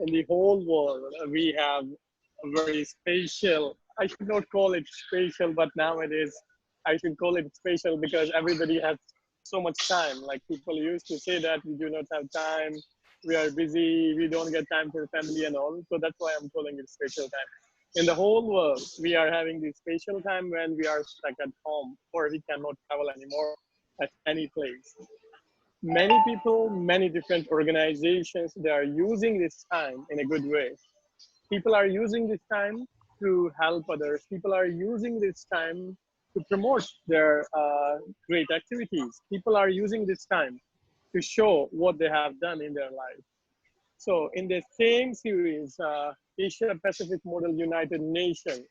in the whole world, we have a very special, I should not call it special, but nowadays I should call it special because everybody has so much time. Like people used to say that we do not have time, we are busy, we don't get time for family and all. So that's why I'm calling it special time. In the whole world, we are having this special time when we are stuck at home or we cannot travel anymore at any place. Many people, many different organizations, they are using this time in a good way. People are using this time to help others. People are using this time to promote their great activities. People are using this time to show what they have done in their life. So in the same series, Asia Pacific Model United Nations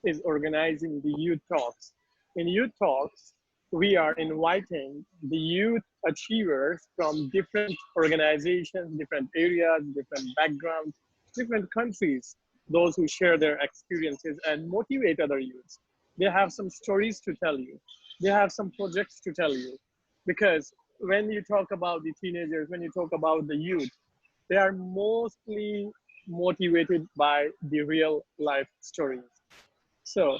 is organizing the Youth Talks. In Youth Talks, we are inviting the youth achievers from different organizations, different areas, different backgrounds, different countries, those who share their experiences and motivate other youths. They have some stories to tell you. They have some projects to tell you. Because when you talk about the teenagers, when you talk about the youth, they are mostly motivated by the real life stories. So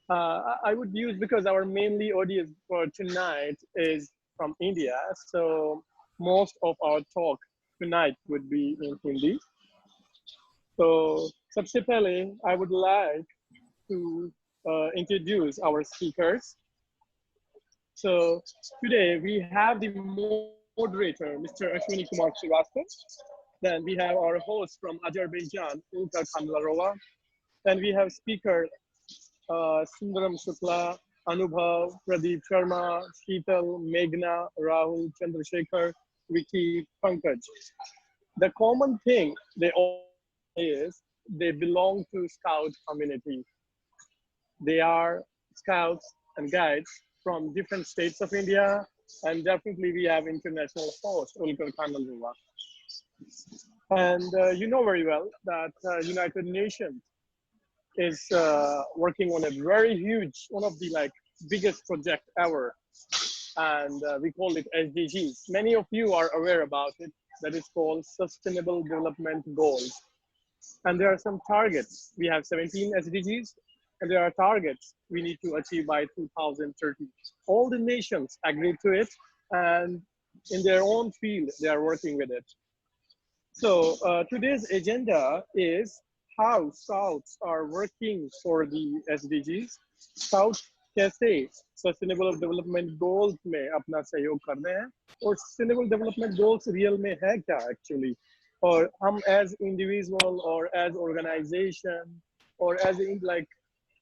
I would use, because our mainly audience for tonight is from India. So most of our talk tonight would be in Hindi. So सबसे पहले I would like to introduce our speakers. So today we have the moderator, Mr. Ashwini Kumar Srivastava. Then we have our host from Azerbaijan, Ulka Khanlarova. Then we have speaker Sundaram Shukla, Anubhav, Pradeep Sharma, Sheetal, Meghna, Rahul, Chandrasekhar, Vicky, Pankaj. The common thing they all have is they belong to Scout community. They are scouts and guides from different states of India, and definitely we have international host Ulkar Khanalwa. And you know very well that United Nations is working on a very huge, one of the like biggest project ever, and we call it SDGs. Many of you are aware about it. That is called Sustainable Development Goals, and there are some targets. We have 17 SDGs, and there are targets we need to achieve by 2030. All the nations agree to it, and in their own field, they are working with it. So today's agenda is how Scouts are working for the SDGs. Scouts कैसे sustainable development goals में अपना सहयोग कर रहे हैं और sustainable development goals real में है क्या एक्चुअली, और हम एज इंडिविजुअल और एज ऑर्गेनाइजेशन और एज लाइक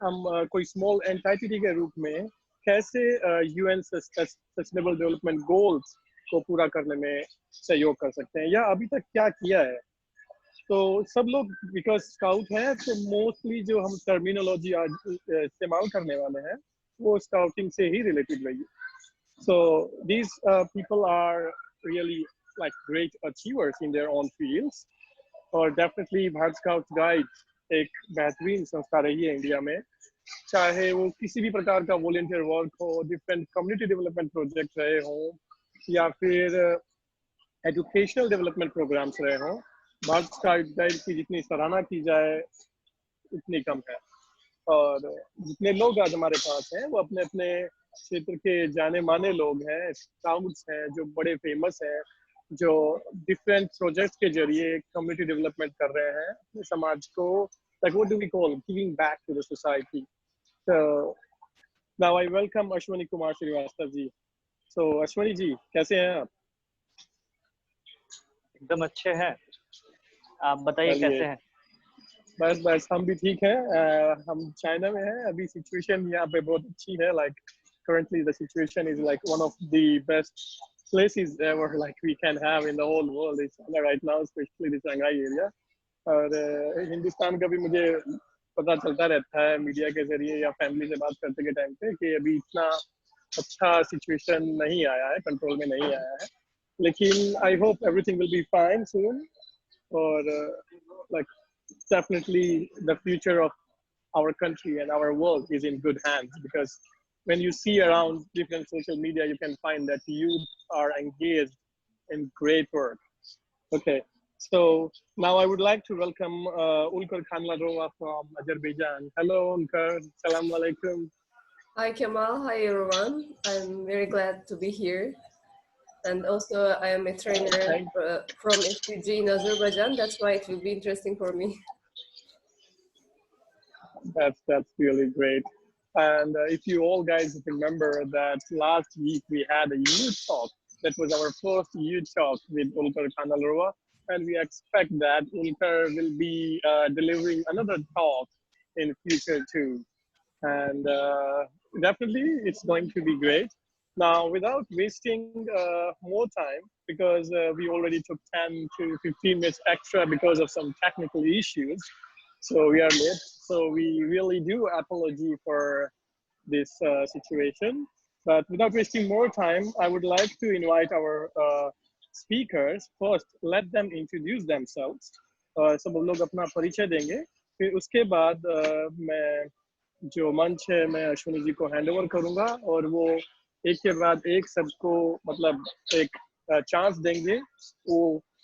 हम कोई स्मॉल एंटिटी के रूप में कैसे यूएन सस्टेनेबल डेवलपमेंट गोल्स को पूरा करने में सहयोग कर सकते हैं या अभी तक क्या किया है। तो सब लोग बिकॉज स्काउट है तो मोस्टली जो हम टर्मिनोलॉजी आज इस्तेमाल करने वाले हैं वो स्काउटिंग से ही रिलेटेड रही। So these people are really like great achievers in their own fields, और डेफिनेटली भारत स्काउट्स गाइड एक बेहतरीन संस्था रही है इंडिया में, चाहे वो किसी भी प्रकार का वॉलंटियर वर्क हो, डिफरेंट कम्युनिटी डेवलपमेंट प्रोजेक्ट रहे हों या फिर एजुकेशनल डेवलपमेंट प्रोग्राम्स रहे हों। भारत स्काउट गाइड की जितनी सराहना की जाए उतनी कम है, और जितने लोग आज हमारे पास हैं वो अपने अपने क्षेत्र के जाने माने लोग हैं, स्काउट्स हैं जो बड़े फेमस हैं, जो डिफरेंट प्रोजेक्ट्स के जरिए कम्युनिटी डेवलपमेंट कर रहे हैं अपने समाज को, like what do we call giving back to the society. So now I welcome Ashwini Kumar Srivastava ji. So Ashwini ji कैसे हैं आप? एकदम अच्छे हैं, आप बताइए कैसे हैं? बस बस हम भी ठीक हैं। हम चाइना में हैं अभी, सिचुएशन यहाँ पे बहुत अच्छी है, like currently the situation is like one of the best places ever like we can have in the whole world is China right now, especially the Shanghai area. और हिंदुस्तान का भी मुझे पता चलता रहता है मीडिया के जरिए या फैमिली से बात करते के टाइम पे कि अभी इतना अच्छा सिचुएशन नहीं आया है, कंट्रोल में नहीं आया है, लेकिन I hope everything will be fine soon, और like definitely the future of our country and our world is in good hands, because when you see around different social media you can find that youth are engaged in great work. Okay, So now I would like to welcome Ulkar Khanlarova from Azerbaijan. Hello, Ulkar. Salam alaikum. Hi Kemal, hi everyone. I'm very glad to be here. And also I am a trainer from FPG in Azerbaijan. That's why it will be interesting for me. That's really great. And if you all guys remember that last week we had a youth talk. That was our first youth talk with Ulkar Khanlarova. And we expect that Ulkar will be delivering another talk in future too. And definitely it's going to be great. Now, without wasting more time, because we already took 10 to 15 minutes extra because of some technical issues, so we are late. So we really do apology for this situation. But without wasting more time, I would like to invite our speakers. First, let them introduce themselves. सब लोग अपना परिचय देंगे. फिर उसके बाद मैं जो मंच है मैं अश्विनी जी को हैंड ओवर करूंगा और वो एक के बाद एक सबको मतलब एक चांस देंगे. वो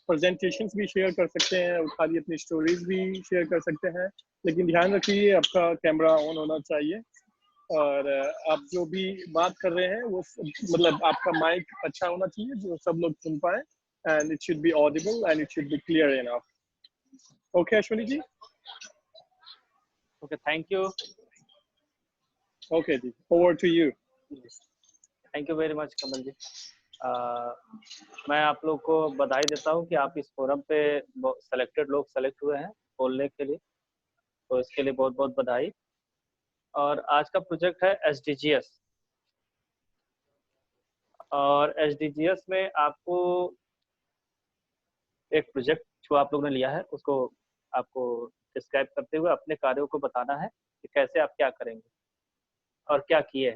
प्रेजेंटेशंस भी शेयर कर सकते हैं और खाली अपनी स्टोरीज भी शेयर कर सकते हैं, लेकिन ध्यान रखिए आपका कैमरा ऑन होना चाहिए और आप जो भी बात कर रहे हैं वो मतलब आपका माइक अच्छा होना चाहिए जो सब लोग सुन पाए and it should be audible and it should be clear enough. Okay Ashwini ji. Okay, thank you. Okay ji, over to you. Thank you very much Kamal ji. मैं आप लोग को बधाई देता हूं कि आप इस फोरम पे सेलेक्टेड लोग सेलेक्ट हुए हैं बोलने के लिए, तो इसके लिए बहुत बहुत बधाई. और आज का प्रोजेक्ट है SDGs, और SDGs में आपको एक प्रोजेक्ट जो आप लोगों ने लिया है उसको आपको डिस्क्राइब करते हुए अपने कार्यों को बताना है कि कैसे आप क्या करेंगे और क्या किए.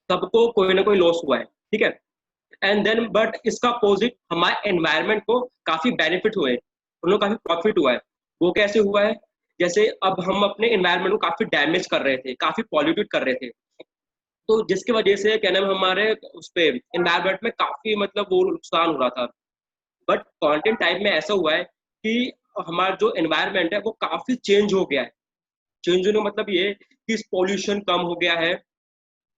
सबको कोई ना कोई लॉस हुआ है, ठीक है. एंड देन बट इसका अपोजिट हमारे एनवायरनमेंट को काफी बेनिफिट हुए, उन लोग काफी प्रॉफिट हुआ है. वो कैसे हुआ है? जैसे अब हम अपने एनवायरनमेंट को काफी डैमेज कर रहे थे, काफी पॉल्यूटेड कर रहे थे, तो जिसकी वजह से क्या नाम हमारे उस पे एनवायरनमेंट में काफी मतलब वो नुकसान हो रहा था. बट कंटेंट टाइप में ऐसा हुआ है कि हमारा जो एनवायरनमेंट है वो काफी चेंज हो गया है. चेंज होने का मतलब ये कि पॉल्यूशन कम हो गया है,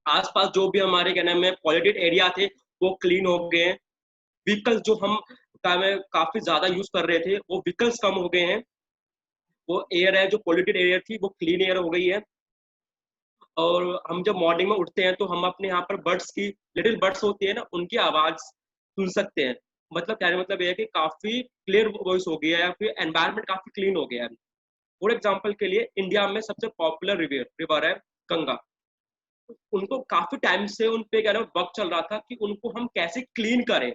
आसपास जो भी हमारे क्या नाम है पॉल्यूटेड एरिया थे वो क्लीन हो गए हैं. व्हीकल्स जो हम काफी ज्यादा यूज कर रहे थे वो व्हीकल्स कम हो गए हैं. वो एयर है जो पॉल्यूटेड एयर थी वो क्लीन एयर हो गई है. और हम जब मॉर्निंग में उठते हैं तो हम अपने यहाँ पर बर्ड्स की लिटिल बर्ड्स होती है ना, उनकी आवाज सुन सकते हैं. मतलब कहने मतलब ये है कि काफी क्लियर वॉइस हो गया है या फिर एनवायरनमेंट काफी क्लीन हो गया है. फॉर एग्जाम्पल के लिए इंडिया में सबसे पॉपुलर रिवर है गंगा. उनको काफी टाइम से उन पे क्या नाम वर्क चल रहा था कि उनको हम कैसे क्लीन करें.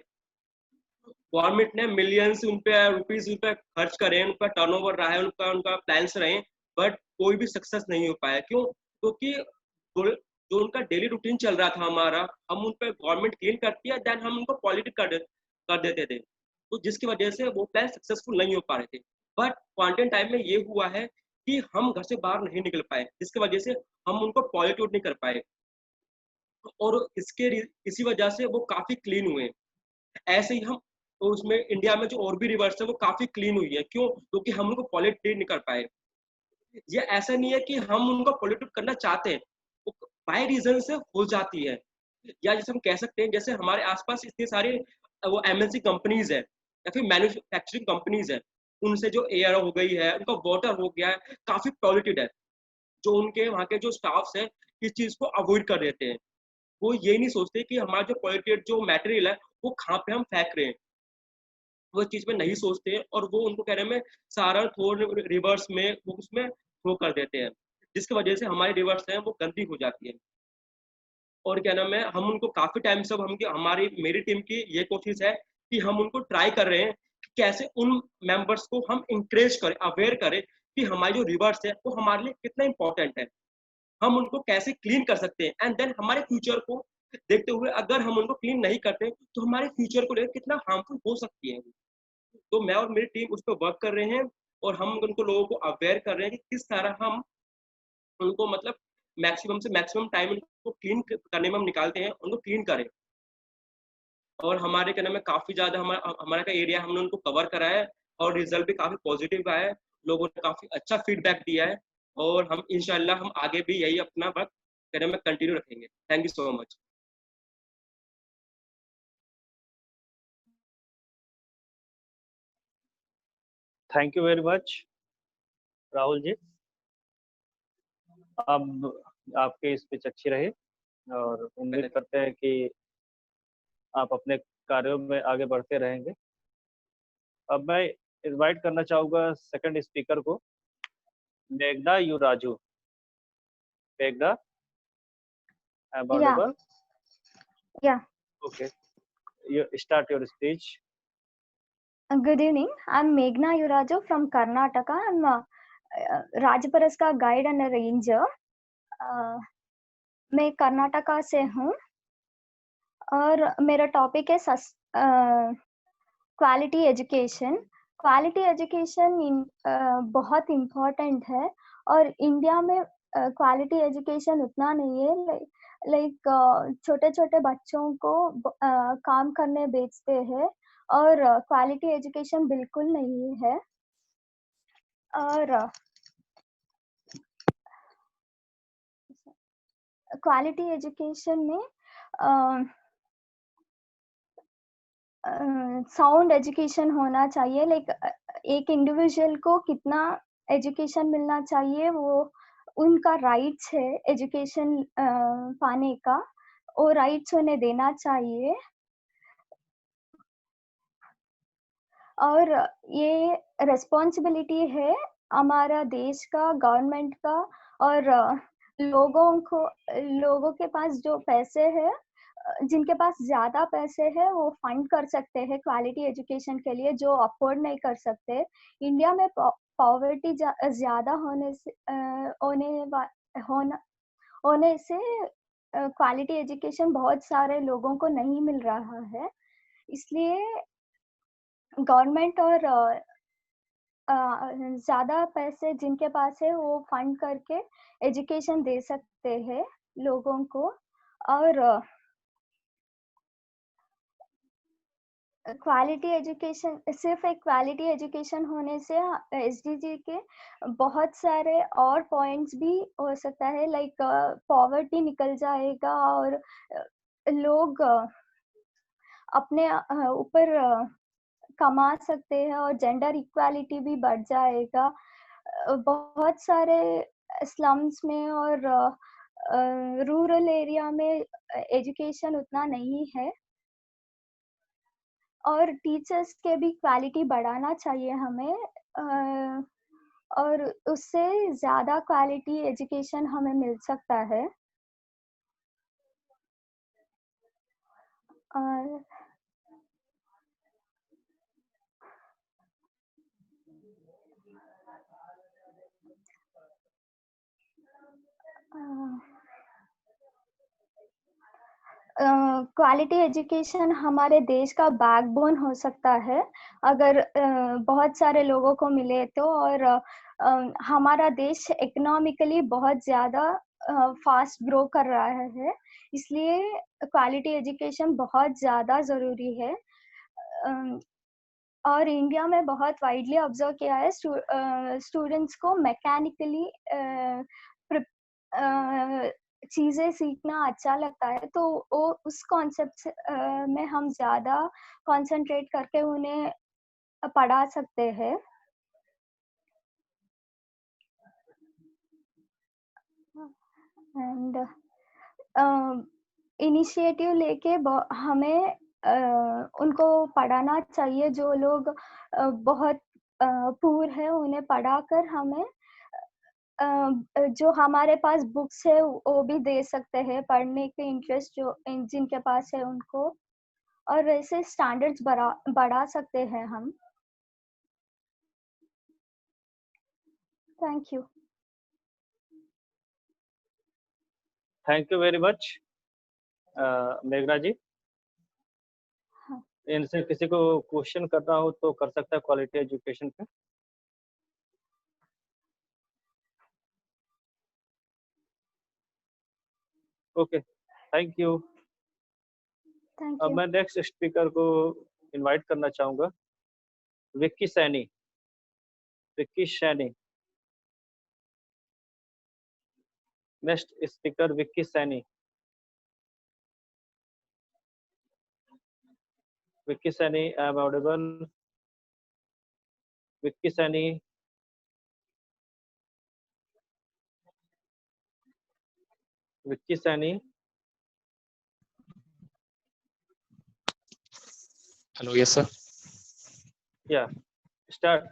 गवर्नमेंट ने मिलियंस उन पे रुपीज उन पे खर्च करें, उनका टर्नओवर रहा है, उनका उनका प्लान्स रहे, बट कोई भी सक्सेस नहीं हो पाया. क्यों? क्योंकि जो उनका डेली रूटीन चल रहा था हमारा, हम उन पे गवर्नमेंट क्लीन करती है, देन हम उनको पॉलिटिक कर देते थे, तो जिसकी वजह से वो प्लान सक्सेसफुल नहीं हो पा रहे थे. बट क्वारंटाइन टाइम में ये हुआ है कि हम घर से बाहर नहीं निकल पाए, जिसकी वजह से हम उनको पॉल्यूट नहीं कर पाए, और इसी वजह से वो काफी क्लीन हुए. ऐसे ही हम तो उसमें इंडिया में जो और भी रिवर्स है वो काफी क्लीन हुई है. क्यों? क्योंकि हम उनको पॉल्यूट नहीं कर पाए. ये ऐसा नहीं है कि हम उनको पॉल्यूट करना चाहते हैं, वो बाय रीजन से हो जाती है. या जैसे हम कह सकते हैं जैसे हमारे आसपास इतने सारे वो MNC कंपनीज है या फिर मैन्युफैक्चरिंग कंपनीज है, उनसे जो एयर हो गई है, उनका वाटर हो गया है, काफी पॉल्यूटेड है. जो उनके वहाँ के जो स्टाफ्स है इस चीज को अवॉइड कर देते हैं. वो ये नहीं सोचते कि हमारा जो पॉल्यूटेड जो मटेरियल है वो कहाँ पे हम फेंक रहे हैं, वो चीज में नहीं सोचते हैं, और वो उनको कहने में सारा थ्रो रिवर्स में वो उसमें थ्रो कर देते हैं, जिसकी वजह से हमारी रिवर्स है वो गंदी हो जाती है. और क्या नाम है हम उनको काफी टाइम से हमारी मेरी टीम की ये कोशिश है कि हम उनको ट्राई कर रहे हैं कैसे उन मेंबर्स को हम इंकरेज करें, अवेयर करें कि हमारी जो रिवर्स है वो हमारे लिए कितना इंपॉर्टेंट है, हम उनको कैसे क्लीन कर सकते हैं। एंड देन हमारे फ्यूचर को देखते हुए अगर हम उनको क्लीन नहीं करते तो हमारे फ्यूचर को लेकर कितना हार्मफुल हो सकती है। तो मैं और मेरी टीम उस पर वर्क कर रहे हैं और हम उनको लोगों को अवेयर कर रहे हैं कि किस तरह हम उनको मतलब मैक्सिमम से मैक्सिमम टाइम उनको क्लीन करने में हम निकालते हैं, उनको क्लीन करें। और हमारे कहने में काफ़ी ज़्यादा हमारा का एरिया हमने उनको कवर करा है और रिजल्ट भी काफ़ी पॉजिटिव आया है, लोगों ने काफ़ी अच्छा फीडबैक दिया है और हम इंशाल्लाह हम आगे भी यही अपना वर्क कहने में कंटिन्यू रखेंगे। Thank you so much. Thank you very much Rahul ji. अब आपकी स्पीच अच्छी रही और उम्मीद करते हैं कि आप अपने कार्यों में आगे बढ़ते रहेंगे। अब मैं इनवाइट करना चाहूँगा सेकंड स्पीकर को, मेघना युराजू। मेघना, आई am Audible? Yeah. Okay, you start your speech. Good evening. I'm Meghna Yuraju from Karnataka. I'm Rajparaska guide and a ranger. मैं कर्नाटका से हूँ और मेरा टॉपिक है क्वालिटी एजुकेशन। क्वालिटी एजुकेशन बहुत इम्पोर्टेंट है और इंडिया में क्वालिटी एजुकेशन उतना नहीं है। लाइक छोटे छोटे बच्चों को काम करने भेजते हैं और क्वालिटी एजुकेशन बिल्कुल नहीं है। और क्वालिटी एजुकेशन में साउंड एजुकेशन होना चाहिए। लाइक एक इंडिविजुअल को कितना एजुकेशन मिलना चाहिए वो उनका राइट्स है एजुकेशन पाने का, वो राइट्स उन्हें देना चाहिए। और ये रिस्पॉन्सिबिलिटी है हमारा देश का, गवर्नमेंट का और लोगों के पास जो पैसे है, जिनके पास ज्यादा पैसे है वो फंड कर सकते हैं क्वालिटी एजुकेशन के लिए, जो अफोर्ड नहीं कर सकते। इंडिया में पॉवर्टी ज्यादा होने से क्वालिटी एजुकेशन बहुत सारे लोगों को नहीं मिल रहा है। इसलिए गवर्नमेंट और ज्यादा पैसे जिनके पास है वो फंड करके एजुकेशन दे सकते हैं लोगों को। और क्वालिटी एजुकेशन, सिर्फ एक क्वालिटी एजुकेशन होने से एसडीजी के बहुत सारे और पॉइंट्स भी हो सकता है। लाइक पॉवर्टी निकल जाएगा और लोग अपने ऊपर कमा सकते हैं और जेंडर इक्वालिटी भी बढ़ जाएगा। बहुत सारे स्लम्स में और रूरल एरिया में एजुकेशन उतना नहीं है और टीचर्स के भी क्वालिटी बढ़ाना चाहिए हमें, और उससे ज़्यादा क्वालिटी एजुकेशन हमें मिल सकता है। और क्वालिटी एजुकेशन हमारे देश का बैकबोन हो सकता है अगर बहुत सारे लोगों को मिले तो। और हमारा देश इकोनॉमिकली बहुत ज़्यादा फास्ट ग्रो कर रहा है, इसलिए क्वालिटी एजुकेशन बहुत ज़्यादा ज़रूरी है। और इंडिया में बहुत वाइडली ऑब्जर्व किया है, स्टूडेंट्स को मैकेनिकली चीजें सीखना अच्छा लगता है, तो वो उस कॉन्सेप्ट में हम ज्यादा कंसंट्रेट करके उन्हें पढ़ा सकते हैं। एंड इनिशिएटिव लेके हमें उनको पढ़ाना चाहिए। जो लोग बहुत पूर है उन्हें पढ़ाकर हमें जो हमारे पास बुक्स है वो भी दे सकते हैं, पढ़ने के इंटरेस्ट जो जिनके पास है उनको, और ऐसे स्टैंडर्ड्स बढ़ा सकते हैं हम। Thank you. Thank you very much मेघना जी। हाँ। इनसे किसी को क्वेश्चन करना हो तो कर सकता है क्वालिटी एजुकेशन पे। Okay, thank you. थैंक अब यू। मैं नेक्स्ट स्पीकर को इनवाइट करना चाहूँगा, Vicky Saini. Vicky Saini, next speaker Vicky Saini. Vicky Saini, I am Audible? Vicky Saini, Vicky Saini. Hello, yes, sir. या start.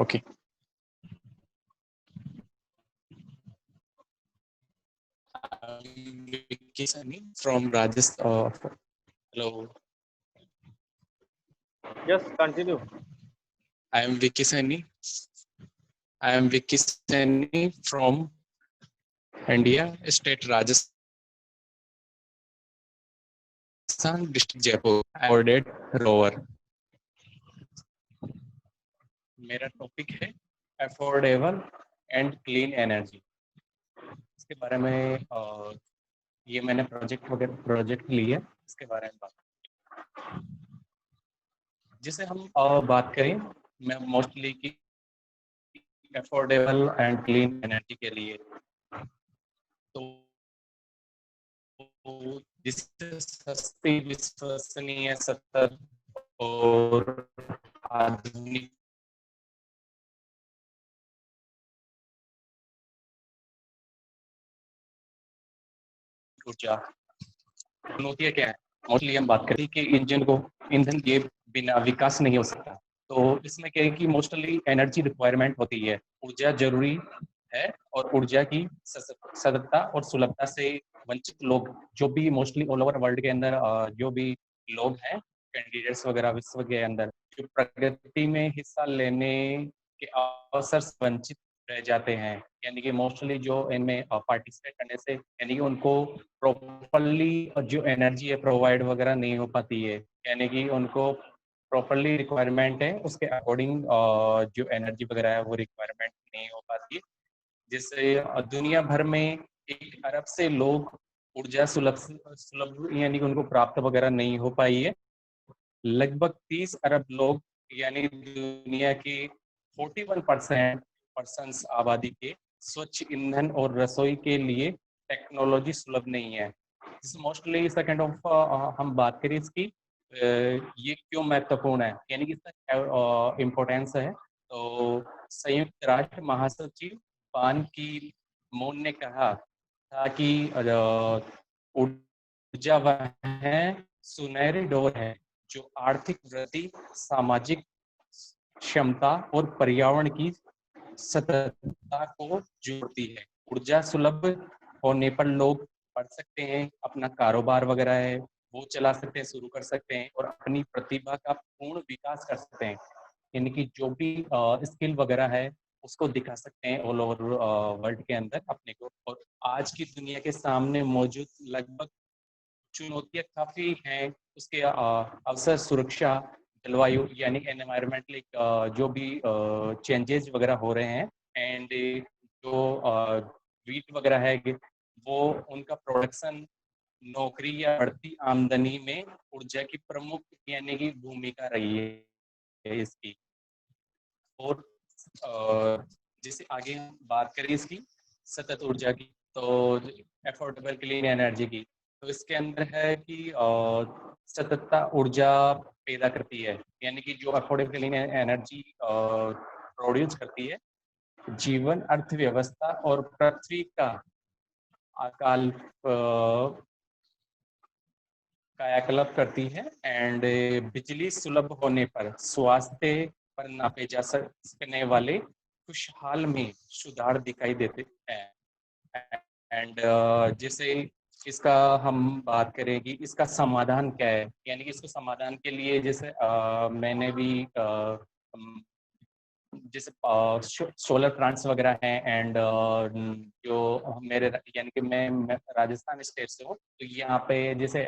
Okay. I'm Vicky Sani from Rajasthan. Hello, yes, continue. I am Vicky Sani. I am Vicky Sani from India, state Rajasthan, district Jaipur. Awarded rower. मेरा topic है affordable and clean energy. इसके बारे में ये मैंने project लिया, इसके बारे में बात जिसे हम बात करें मैं मोस्टली की अफोर्डेबल एंड क्लीन एनर्जी के लिए, तो जिससे सस्ती, विश्वसनीय, सतत और आधुनिक ऊर्जा। चुनौतियाँ क्या है? मोस्टली हम बात करें कि ईंधन के बिना विकास नहीं हो सकता, तो इसमें क्या है कि मोस्टली एनर्जी रिक्वायरमेंट होती है, ऊर्जा जरूरी है, और ऊर्जा की सततता और सुलभता से वंचित लोग, जो भी मोस्टली ऑल ओवर वर्ल्ड के अंदर जो भी लोग हैं, कैंडिडेट्स वगैरह विश्व के अंदर, जो प्रगति में हिस्सा लेने के अवसर से वंचित रह जाते हैं। यानी कि मोस्टली जो इनमें पार्टिसिपेट करने से यानी कि उनको प्रॉपरली जो एनर्जी है प्रोवाइड वगैरह नहीं हो पाती है, यानी कि उनको प्रॉपरली रिक्वायरमेंट है उसके अकॉर्डिंग जो एनर्जी वगैरह है वो रिक्वायरमेंट नहीं हो पाती है, जिससे दुनिया भर में 1 अरब से लोग ऊर्जा सुलभ यानी कि उनको प्राप्त वगैरह नहीं हो पाई है। लगभग 30 अरब लोग यानी दुनिया की 41% आबादी के स्वच्छ ईंधन और रसोई के लिए टेक्नोलॉजी सुलभ नहीं है। मोस्टली सेकंड ऑफ हम बात करें इसकी ये क्यों महत्वपूर्ण है, यानी कि इसका इम्पोर्टेंस है। तो संयुक्त राष्ट्र महासचिव बान की मून ने कहा था कि ऊर्जा वह है सुनहरी डोर है जो आर्थिक वृद्धि, सामाजिक क्षमता और पर्यावरण की सततता को जोड़ती है। ऊर्जा सुलभ होने पर लोग पढ़ सकते हैं, अपना कारोबार वगैरह है वो चला सकते हैं, शुरू कर सकते हैं, और अपनी प्रतिभा का पूर्ण विकास कर सकते हैं, यानी कि जो भी स्किल वगैरह है उसको दिखा सकते हैं ऑल ओवर वर्ल्ड के अंदर अपने को। और आज की दुनिया के सामने मौजूद लगभग चुनौतियां काफी हैं, उसके अवसर, सुरक्षा, जलवायु यानी एनवायरमेंटल जो भी चेंजेस वगैरह हो रहे हैं, एंड जो वीट वगैरह है वो उनका प्रोडक्शन, नौकरी या बढ़ती आमदनी में ऊर्जा की प्रमुख यानी कि भूमिका रही है इसकी। और जैसे आगे हम बात करें इसकी सतत ऊर्जा की, तो अफोर्डेबल क्लीन एनर्जी की, तो इसके अंदर है कि सततता ऊर्जा पैदा करती है, यानी कि जो अफोर्डेबल क्लीन एनर्जी प्रोड्यूस करती है, जीवन, अर्थव्यवस्था और पृथ्वी का अकाल कायाकल्प करती है, एंड बिजली सुलभ होने पर स्वास्थ्य पर नापे जा सकने वाले खुशहाल में सुधार दिखाई देते हैं। एंड जैसे इसका हम बात करें कि इसका समाधान क्या है, यानी कि इसको समाधान के लिए जैसे मैंने भी जैसे सोलर प्लांट्स वगैरह हैं, एंड जो मेरे यानी कि मैं राजस्थान स्टेट से हूँ, तो यहाँ पे जैसे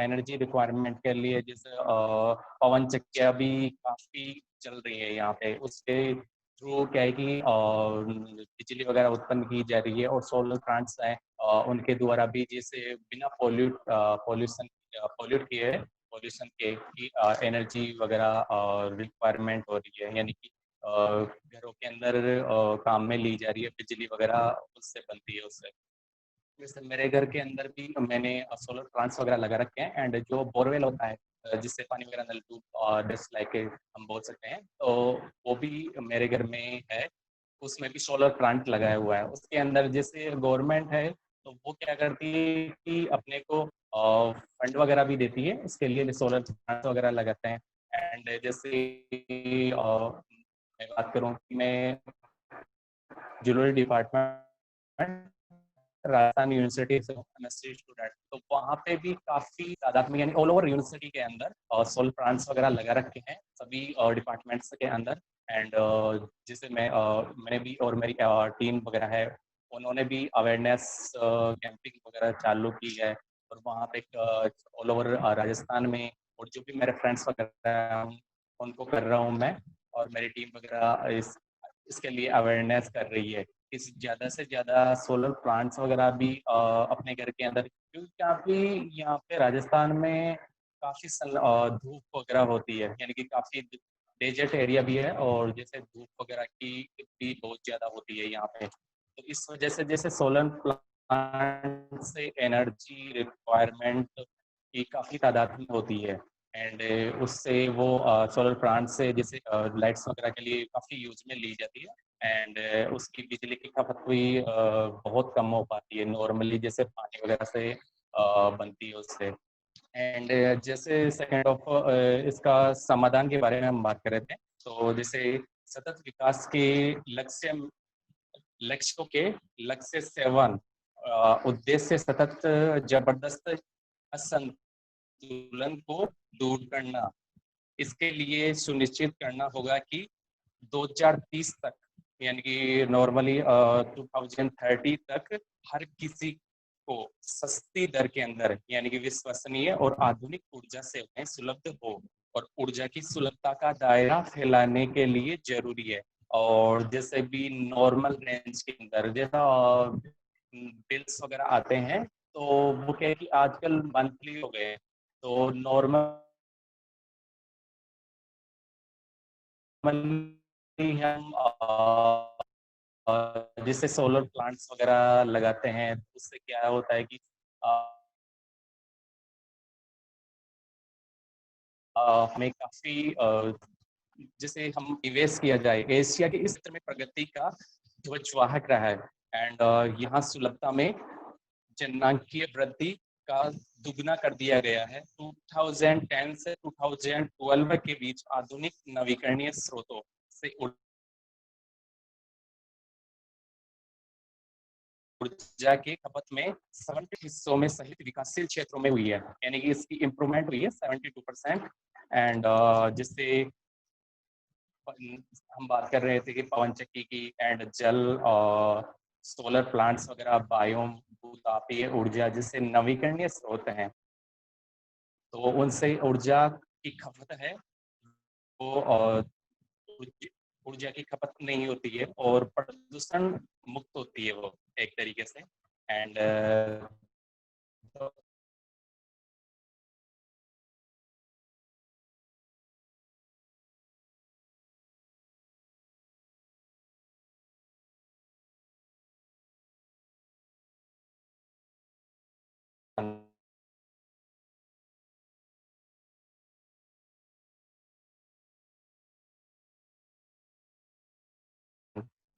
एनर्जी रिक्वायरमेंट के लिए जैसे पवन चक्कियाँ भी काफ़ी चल रही है यहाँ पे। उसके थ्रू क्या है कि बिजली वगैरह उत्पन्न की जा रही है, और सोलर प्लांट्स हैं उनके द्वारा भी जैसे बिना पोल्यूट किए पॉल्यूशन के की एनर्जी वगैरह रिक्वायरमेंट हो रही है, यानी कि घरों के अंदर काम में ली जा रही है, बिजली वगैरह उससे बनती है उससे। जैसे मेरे घर के अंदर भी मैंने सोलर प्लांट्स वगैरह लगा रखे हैं, एंड जो बोरवेल होता है जिससे पानी वगैरह नलकूप और जस्ट लाइक हम बोल सकते हैं, तो वो भी मेरे घर में है। उसमें भी सोलर प्लांट लगाया हुआ है। उसके अंदर जैसे गवर्नमेंट है, तो वो क्या करती है कि अपने को फंड वगैरह भी देती है इसके लिए, सोलर प्लांट वगैरह लगाते हैं। एंड जैसे मैं बात करूँ कि मैं ज्वेलरी डिपार्टमेंट राजस्थान यूनिवर्सिटी से केमिस्ट्री स्टूडेंट, तो वहाँ पे भी काफी तादाद में, यानी ऑल ओवर यूनिवर्सिटी के अंदर सोलर प्लांट्स वगैरह लगा रखे हैं सभी डिपार्टमेंट्स के अंदर। एंड जैसे मैंने भी और मेरी टीम वगैरह है, उन्होंने भी अवेयरनेस कैंपिंग वगैरह चालू की है। और वहाँ पे ऑल ओवर राजस्थान में, और जो भी मेरे फ्रेंड्स वगैरह हैं, उनको कर रहा हूँ मैं, और मेरी टीम वगैरह इसके लिए अवेयरनेस कर रही है कि ज़्यादा से ज़्यादा सोलर प्लांट्स वगैरह भी अपने घर के अंदर, क्योंकि काफ़ी यहाँ पे राजस्थान में काफ़ी धूप वगैरह होती है, यानी कि काफ़ी डेजर्ट एरिया भी है, और जैसे धूप वगैरह की भी बहुत ज़्यादा होती है यहाँ पे। तो इस वजह से जैसे सोलर प्लांट से एनर्जी रिक्वायरमेंट की काफ़ी तादाद में होती है। एंड उससे वो सोलर प्लांट से जैसे लाइट्स वगैरह के लिए काफ़ी यूज में ली जाती है। एंड उसकी बिजली की खपत भी बहुत कम हो पाती है नॉर्मली, जैसे पानी वगैरह से बनती है उससे। एंड जैसे सेकेंड ऑफ इसका समाधान के बारे में हम बात कर रहे थे, तो जैसे सतत विकास के लक्ष्यों के लक्ष्य 7 उद्देश्य सतत जबरदस्त असंतुलन को दूर करना। इसके लिए सुनिश्चित करना होगा कि 2030 तक, यानी कि नॉर्मली 2030 तक हर किसी को सस्ती दर के अंदर, यानी कि विश्वसनीय और आधुनिक ऊर्जा सेवाएं सुलभ हो। और ऊर्जा की सुलभता का दायरा फैलाने के लिए जरूरी है। और जैसे भी नॉर्मल रेंज के अंदर जैसा बिल्स वगैरह आते हैं, तो वो क्या है कि आजकल मंथली हो गए, तो नॉर्मल हम जिससे सोलर प्लांट्स वगैरह लगाते हैं, तो उससे क्या होता है कि हमें काफी जैसे हम निवेश किया जाए, एशिया के इस क्षेत्र में प्रगति का ध्वजवाहक रहा है। एंड यहाँ सुलभता में जनांकीय वृद्धि का दुगना कर दिया गया है। 2010 से 2012 के बीच आधुनिक नवीकरणीय स्रोतों से ऊर्जा की खपत में 70 हिस्सों में सहित विकासशील क्षेत्रों में हुई है, यानी कि इसकी इंप्रूवमेंट हुई है 72%। एंड जिससे हम बात कर रहे थे कि पवन चक्की की, एंड जल सोलर प्लांट्स वगैरह, बायो भूतापीय ऊर्जा जिससे नवीकरणीय स्रोत हैं, तो उनसे ऊर्जा की खपत है वो ऊर्जा की खपत नहीं होती है, और प्रदूषण मुक्त होती है वो एक तरीके से। एंड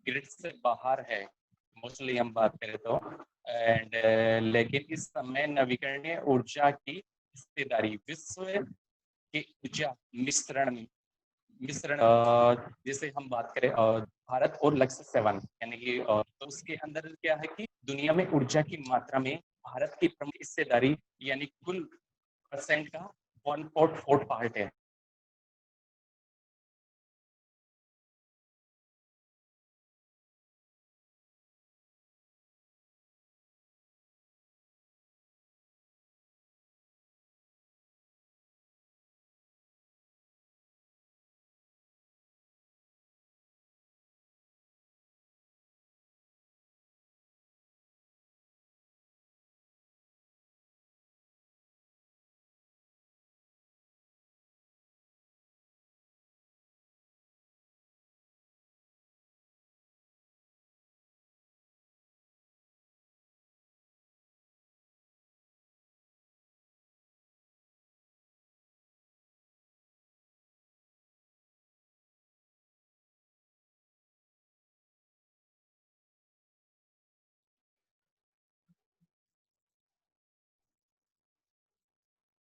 ग्रिड से बाहर है मोस्टली हम बात करें तो। एंड लेकिन इस समय नवीकरणीय ऊर्जा की हिस्सेदारी विश्व के ऊर्जा मिश्रण मिश्रण जैसे हम बात करें भारत और लक्ष्य 7, यानी कि तो उसके अंदर क्या है कि दुनिया में ऊर्जा की मात्रा में भारत की प्रमुख हिस्सेदारी, यानी कुल परसेंट का 1.4 पार्ट है।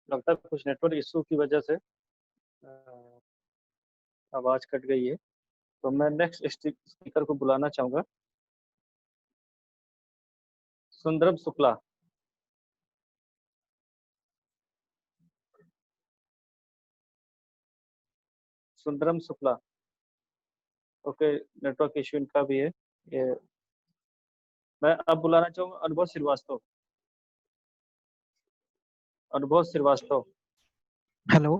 लगता है कुछ नेटवर्क इशू की वजह से आवाज कट गई है। तो मैं नेक्स्ट स्पीकर को बुलाना चाहूंगा, Sundaram Shukla. Sundaram Shukla. Okay, network issue इनका भी है ये। मैं अब बुलाना चाहूंगा Anubhav Srivastava. Anubhav Srivastava. Hello.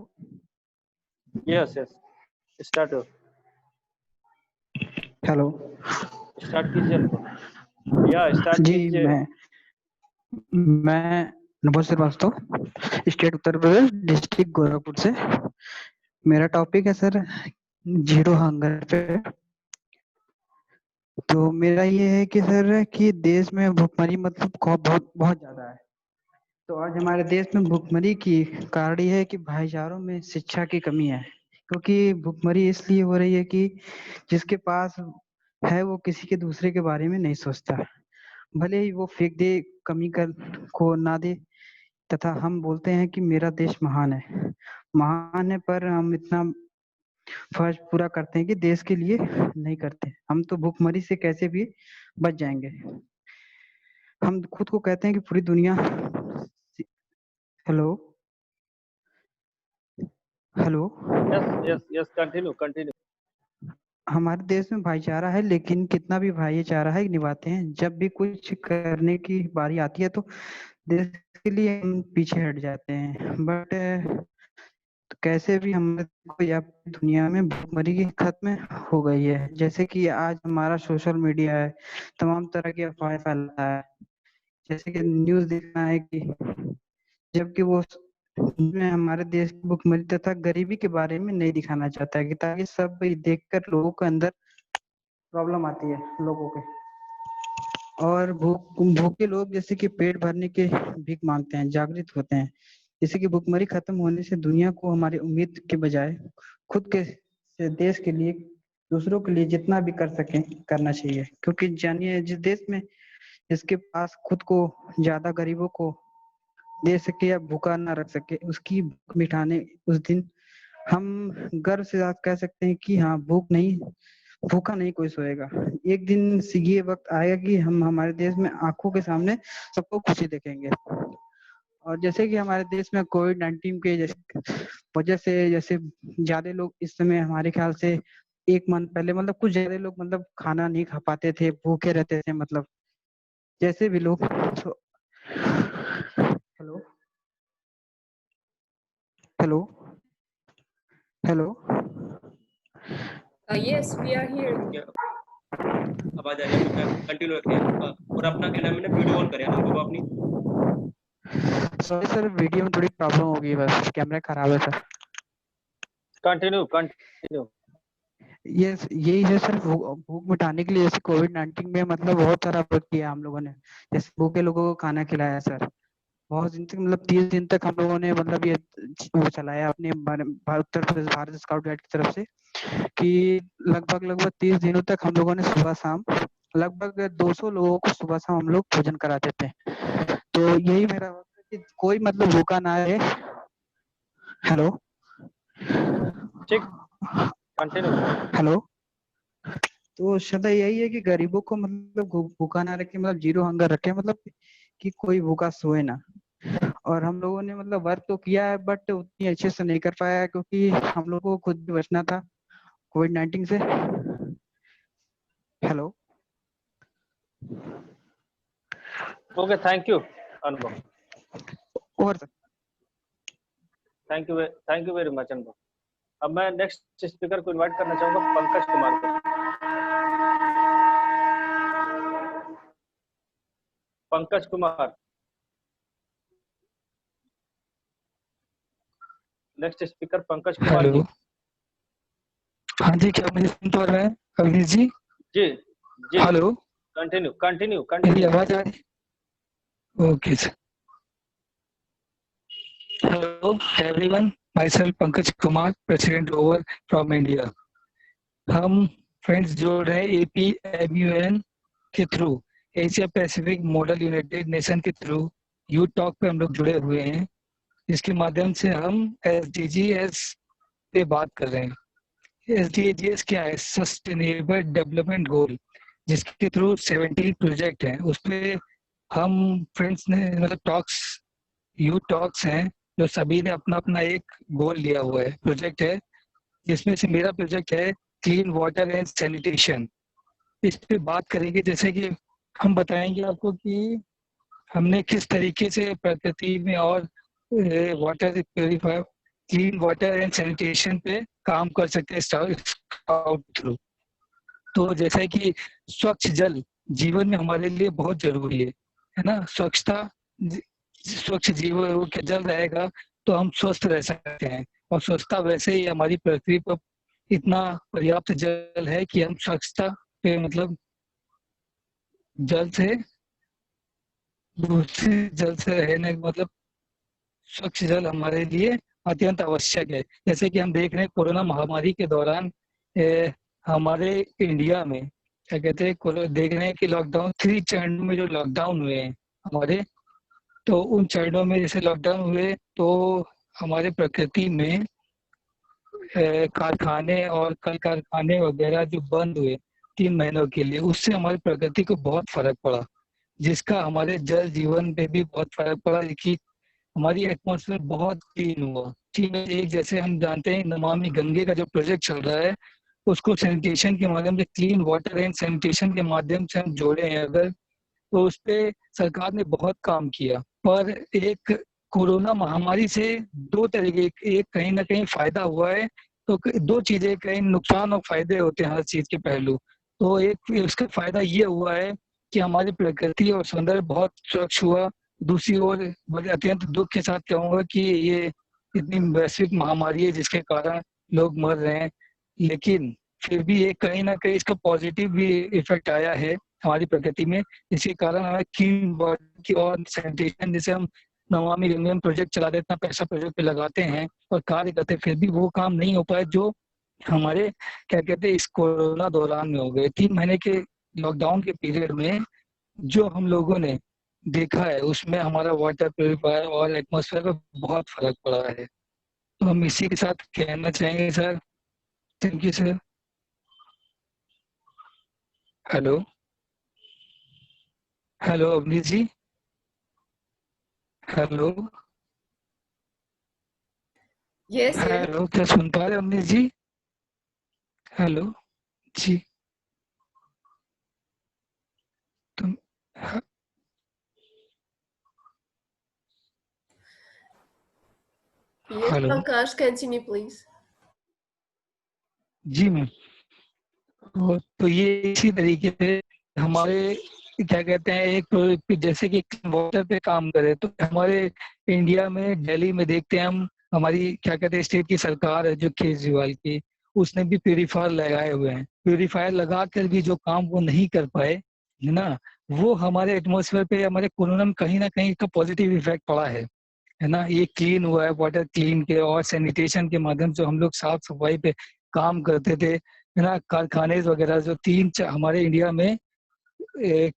Yes yes, start. Hello. Start कीजिए अनुभव। या स्टार्ट जी, कीजिए। मैं अनुभव श्रीवास्तव, स्टेट उत्तर प्रदेश, डिस्ट्रिक्ट गोरखपुर से। मेरा टॉपिक है सर जीरो हंगर पे। तो मेरा ये है कि सर कि देश में भुखमरी मतलब बहुत बहुत ज्यादा है। तो आज हमारे देश में भुखमरी की कारण ये है कि भाईचारों में शिक्षा की कमी है। क्योंकि भुखमरी इसलिए हो रही है कि जिसके पास है वो किसी के दूसरे के बारे में नहीं सोचता, भले ही वो फेंक दे, कमी कर को ना दे। तथा हम बोलते हैं कि मेरा देश महान है, महान है, पर हम इतना फर्ज पूरा करते हैं कि देश के लिए नहीं करते। हम तो भूखमरी से कैसे भी बच जाएंगे। हम खुद को कहते हैं कि पूरी दुनिया। Hello hello. Yes yes yes, continue continue. हमारे देश में भाईचारा है, लेकिन कितना भी भाईचारा है निभाते हैं, जब भी कुछ करने की बारी आती है तो देश के लिए हम पीछे हट जाते हैं। बट कैसे भी हमारे को या दुनिया में भुखमरी की खत्म हो गई है। जैसे कि आज हमारा सोशल मीडिया है, तमाम तरह की अफवाहें फैलाता है। जैसे कि न्यूज देखना है कि जबकि वो में हमारे देश की भुखमरी तथा गरीबी के बारे में नहीं दिखाना चाहता है, कि ताकि सब देखकर लोगों के अंदर प्रॉब्लम आती है लोगों के। और भूखे लोग जैसे कि पेट भरने के भीख मांगते हैं, जागृत होते हैं। जैसे कि भुखमरी खत्म होने से दुनिया को हमारी उम्मीद के बजाय खुद के से देश के लिए, दूसरों के लिए जितना भी कर सके करना चाहिए। क्योंकि जानिए, जिस देश में जिसके पास खुद को ज्यादा गरीबों को दे सके या भूखा ना रख सके, उसकी भूख मिटाने उस दिन हम गर्व से आज कह सकते हैं कि हाँ, भूखा नहीं कोई सोएगा। एक दिन ये वक्त आएगा कि हम हमारे देश में आंखों के सामने सबको खुशी देखेंगे। और जैसे कि हमारे देश में कोविड-19 के वजह से जैसे ज्यादा लोग इस समय हमारे ख्याल से एक मंथ पहले मतलब कुछ ज्यादा लोग मतलब खाना नहीं खा पाते थे, भूखे रहते थे। मतलब जैसे भी लोग hello hello hello. Yes, we are here. आवाज आ रही है, तो कंटिन्यू रखिए। और अपना क्या नाम है ना, वीडियो ऑन करें अनुभव अपनी। सॉरी सर, वीडियो में थोड़ी प्रॉब्लम हो गई, बस कैमरा खराब है सर। Continue continue. यही है सर, भूख मिटाने के लिए। जैसे कोविड-19 में मतलब बहुत सारा वर्क किया हम लोगों ने। जैसे भूखे लोगों को खाना खिलाया सर, बहुत दिन तक मतलब 30 दिन तक हम लोगों ने मतलब ये वो चलाया अपने उत्तर प्रदेश भारत स्काउट गाइड की तरफ से, कि लगभग 30 दिनों तक हम लोगों ने सुबह शाम लगभग 200 लोगों को सुबह शाम हम लोग भोजन कराते थे। तो यही मेरा कि कोई मतलब भूखा ना रहे। हेलो ठीक, कंटिन्यू। हेलो। तो सदा यही है कि गरीबों को मतलब भूखा ना रखे, मतलब जीरो हंगर रखे, मतलब कि कोई भूखा सोए ना। और हम लोगों ने मतलब वर्क तो किया है, बट उतनी अच्छे से नहीं कर पाया, क्योंकि हम लोगों को खुद भी बचना था कोविड-19 से। हेलो। ओके, थैंक यू अनुभव। और थैंक यू वेरी मच अनुभव। अब मैं नेक्स्ट स्पीकर को इनवाइट करना चाहूंगा, पंकज कुमार को। Pankaj Kumar, next speaker Pankaj Kumar ji. हाँ जी, क्या मुझे सुन पा रहे हैं अवनीश जी? जी जी, हेलो, कंटिन्यू कंटिन्यू मेरी कंटिन्यू। आवाज आ रही? Okay sir. Hello everyone, my self Pankaj Kumar, president over from India. हम फ्रेंड्स जोड़ रहे हैं APMUN के through, Asia Pacific model United nation के थ्रू यू टॉक पे हम लोग जुड़े हुए हैं। जिसके माध्यम से हम SDGs पे बात कर रहे हैं। SDGs क्या है? सस्टेनेबल डेवलपमेंट गोल, जिसके थ्रू 70 प्रोजेक्ट हैं। उसपे हम फ्रेंड्स ने मतलब टॉक्स, यूथ टॉक्स हैं, जो सभी ने अपना अपना एक गोल लिया हुआ है, प्रोजेक्ट है, जिसमें से मेरा प्रोजेक्ट है क्लीन वाटर एंड सैनिटेशन। इस पे बात करेंगे, जैसे कि हम बताएंगे आपको कि हमने किस तरीके से प्रकृति में और water purifier, clean water and sanitation पे काम कर सकते हैं स्काउट थ्रू। तो जैसे कि स्वच्छ जल जीवन में हमारे लिए बहुत जरूरी है ना। स्वच्छ जीवन वो क्या जल रहेगा तो हम स्वस्थ रह सकते हैं। और स्वच्छता वैसे ही हमारी पृथ्वी पर इतना पर्याप्त जल है कि हम स्वच्छता पे मतलब जल से दूषित जल से रहने मतलब स्वच्छ जल हमारे लिए अत्यंत आवश्यक है। जैसे कि हम देख रहे हैं कोरोना महामारी के दौरान हमारे इंडिया में क्या कहते हैं, देख रहे हैं कि लॉकडाउन 3 चरणों में जो लॉकडाउन हुए हैं हमारे, तो उन चरणों में जैसे लॉकडाउन हुए तो हमारे प्रकृति में कारखाने और कल कारखाने वगैरह जो बंद हुए 3 महीनों के लिए, उससे हमारी प्रकृति को बहुत फर्क पड़ा, जिसका हमारे जल जीवन पे भी बहुत फर्क पड़ा कि हमारी एटमॉस्फेयर बहुत क्लीन हुआ। ठीक है, एक जैसे हम जानते हैं नमामि गंगे का जो प्रोजेक्ट चल रहा है, उसको सैनिटेशन के माध्यम से, क्लीन वाटर एंड सैनिटेशन के माध्यम से हम जोड़े हैं अगर, तो उस पे सरकार ने बहुत काम किया। पर एक कोरोना महामारी से दो तरीके, एक कहीं ना कहीं फायदा हुआ है, तो दो चीजें, कहीं नुकसान और फायदे होते हैं हर चीज के पहलू। तो एक उसका फायदा ये हुआ है कि हमारी प्रकृति और सौंदर्य बहुत स्वच्छ हुआ। दूसरी ओर बड़े अत्यंत दुख के साथ कहूंगा कि ये इतनी वैश्विक महामारी है जिसके कारण लोग मर रहे हैं, लेकिन फिर भी ये कहीं ना कहीं इसका पॉजिटिव भी इफेक्ट आया है हमारी प्रकृति में। इसी कारण हमें क्लीन वाटर की और सैनिटेशन, जैसे हम नमामि गंगे प्रोजेक्ट चलाते, इतना पैसा प्रोजेक्ट पे लगाते हैं और कार्य करते, फिर भी वो काम नहीं हो पाए जो हमारे क्या कहते हैं इस कोरोना दौरान में हो गए। 3 महीने के लॉकडाउन के पीरियड में जो हम लोगों ने देखा है, उसमें हमारा वाटर प्योरीफायर और एटमॉस्फेयर पर बहुत फर्क पड़ा है। तो हम इसी के साथ कहना चाहेंगे sir. Thank you sir. Hello hello Avneesh ji, hello Yes, yes. Hello, क्या सुन पा रहे अवनीश जी? हेलो जी, तुम Yes, hello Pankaj, continue, please. जी मैम। तो ये इसी तरीके से हमारे क्या कहते हैं एक जैसे कि वाटर पे काम करे, तो हमारे इंडिया में दिल्ली में देखते हैं हम, हमारी क्या कहते हैं स्टेट की सरकार है जो केजरीवाल की, उसने भी प्यूरीफायर लगाए हुए हैं। प्यूरीफायर लगा कर भी जो काम वो नहीं कर पाए है ना, वो हमारे एटमॉस्फेयर पे, हमारे कोरोना में कहीं ना कहीं का पॉजिटिव इफेक्ट पड़ा है ना। ये क्लीन हुआ है, वाटर क्लीन के और सैनिटेशन के माध्यम से हम लोग साफ सफाई पे काम करते थे, है ना। कारखाने वगैरह जो हमारे इंडिया में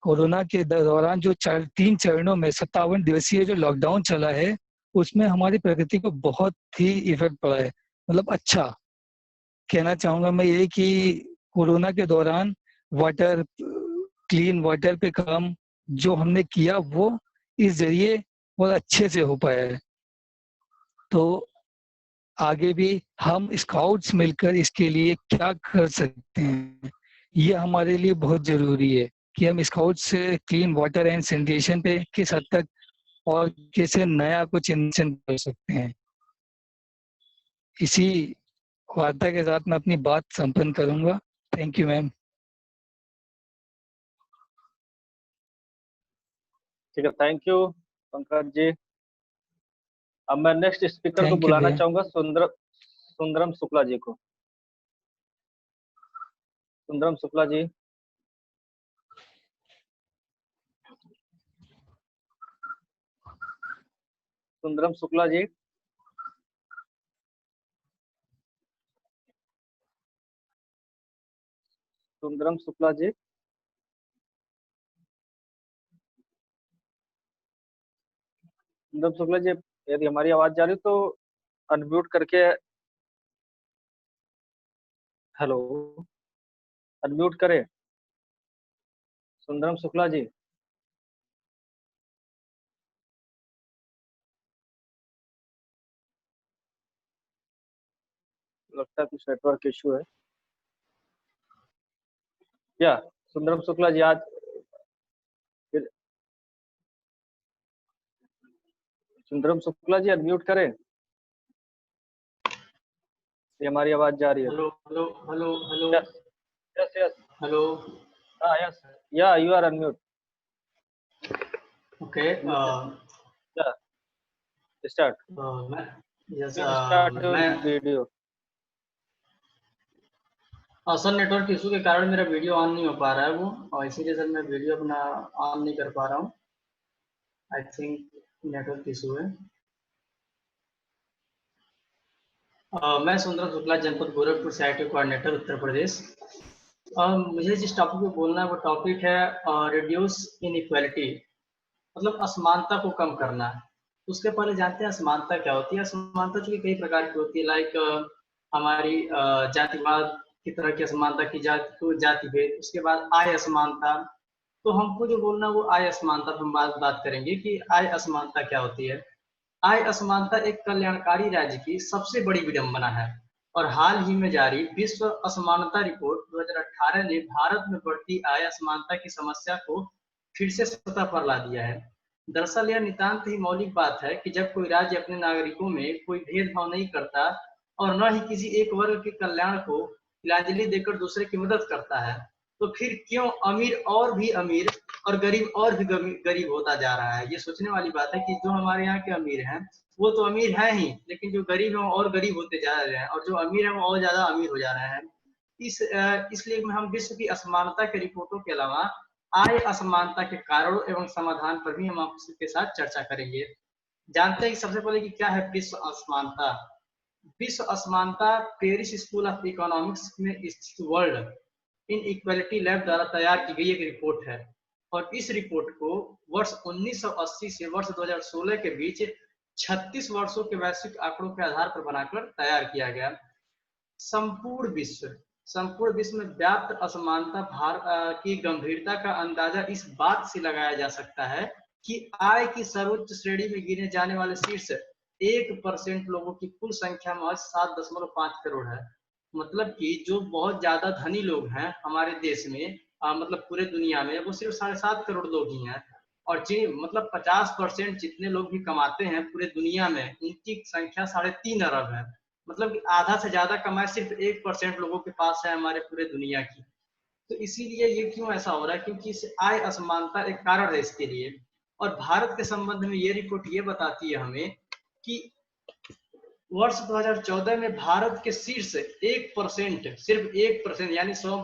कोरोना के दौरान जो 3 चरणों में 57 दिवसीय जो लॉकडाउन चला है, उसमें हमारी प्रकृति को बहुत ही इफेक्ट पड़ा है। मतलब अच्छा कहना चाहूंगा मैं ये कि कोरोना के दौरान वाटर, क्लीन वाटर पे काम जो हमने किया वो इस जरिए बहुत अच्छे से हो पाया है। तो आगे भी हम स्काउट्स मिलकर इसके लिए क्या कर सकते हैं, ये हमारे लिए बहुत जरूरी है कि हम स्काउट से क्लीन वाटर एंड सैनिटेशन पे किस हद तक और कैसे नया कुछ इन्वेंशन कर सकते हैं। इसी वार्ता के साथ मैं अपनी बात संपन्न करूंगा। Thank you ma'am. ठीक है, थैंक यू पंकज जी। अब मैं नेक्स्ट स्पीकर को थैंक यू बुलाना भैया। चाहूंगा, सुंदरम शुक्ला जी को। सुंदरम शुक्ला जी। सुंदरम शुक्ला जी। सुंदरम शुक्ला जी। सुंदरम शुक्ला जी यदि हमारी आवाज जा रही हो तो अनम्यूट करके, हेलो, अनम्यूट करें सुंदरम शुक्ला जी। लगता है कुछ नेटवर्क इश्यू है। क्या सुंदरम शुक्ला जी आज सुंदरम शुक्ला जी अनम्यूट करें, ये हमारी आवाज जा रही है। Hello hello hello hello yes yes yes, hello. हाँ yes, yeah you are unmute. Okay start, मैं यस स्टार्ट योर मैं वीडियो। सर नेटवर्क इशू के कारण मेरा वीडियो ऑन नहीं हो पा रहा है वो, और इसीलिए सर मैं वीडियो अपना ऑन नहीं कर पा रहा हूँ। आई थिंक नेटवर्क इशू है। मैं सुंदरम शुक्ला, जनपद गोरखपुर से IT कोऑर्डिनेटर, उत्तर प्रदेश। मुझे जिस टॉपिक पे बोलना है वो टॉपिक है रिड्यूस इनइक्वालिटी, मतलब असमानता को कम करना है। उसके पहले जानते हैं असमानता क्या होती है। असमानता चूंकि कई प्रकार की होती है, लाइक हमारी जातिवाद की तरह की असमानता की जाति भेद, उसके बाद आय असमानता। तो हमको जो बोलना वो आय असमानता पर हम बात करेंगे कि आय असमानता क्या होती है। आय असमानता एक कल्याणकारी राज्य की सबसे बड़ी विडंबना है और हाल ही में जारी विश्व असमानता रिपोर्ट 2018 ने भारत में बढ़ती आय असमानता की समस्या को फिर से सतह पर ला दिया है। दरअसल यह नितांत ही मौलिक बात है कि जब कोई राज्य अपने नागरिकों में कोई भेदभाव नहीं करता और न ही किसी एक वर्ग के कल्याण को तिलांजलि देकर दूसरे की मदद करता है, तो फिर क्यों अमीर और भी अमीर और गरीब और भी गरीब होता जा रहा है। ये सोचने वाली बात है कि जो हमारे यहाँ के अमीर हैं वो तो अमीर है ही, लेकिन जो गरीब है वो और गरीब होते जा रहे हैं, और जो अमीर है वो और ज्यादा अमीर हो जा रहे हैं। इसलिए हम विश्व की असमानता के रिपोर्टों के अलावा आय असमानता के कारणों एवं समाधान पर भी हम आपके साथ चर्चा करेंगे। जानते हैं कि सबसे पहले कि क्या है विश्व असमानता। विश्व असमानता पेरिस स्कूल ऑफ इकोनॉमिक्स में स्थित वर्ल्ड इन इक्वालिटी लैब द्वारा तैयार की गई एक रिपोर्ट है, और इस रिपोर्ट को वर्ष 1980 से वर्ष 2016 के बीच 36 वर्षों के वैश्विक आंकड़ों के आधार पर बनाकर तैयार किया गया। संपूर्ण विश्व में व्याप्त असमानता की गंभीरता का अंदाजा इस बात से लगाया जा सकता है कि आय की सर्वोच्च श्रेणी में गिने जाने वाले शीर्ष 1% लोगों की कुल संख्या महज 7.5 करोड़ है। मतलब कि जो बहुत ज्यादा धनी लोग हैं हमारे देश में, मतलब पूरे दुनिया में, वो सिर्फ 7.5 करोड़ लोग ही हैं। और मतलब 50% जितने लोग भी कमाते हैं पूरे दुनिया में, उनकी संख्या 3.5 अरब है। मतलब कि आधा से ज्यादा कमाई सिर्फ 1% लोगों के पास है हमारे पूरे दुनिया की। तो इसीलिए ये क्यों ऐसा हो रहा है, क्योंकि इस आय असमानता एक कारण है इसके लिए। और भारत के संबंध में ये रिपोर्ट ये बताती है हमें कि वर्ष 2014 में भारत के शीर्ष 1%, सिर्फ 1%, यानी 100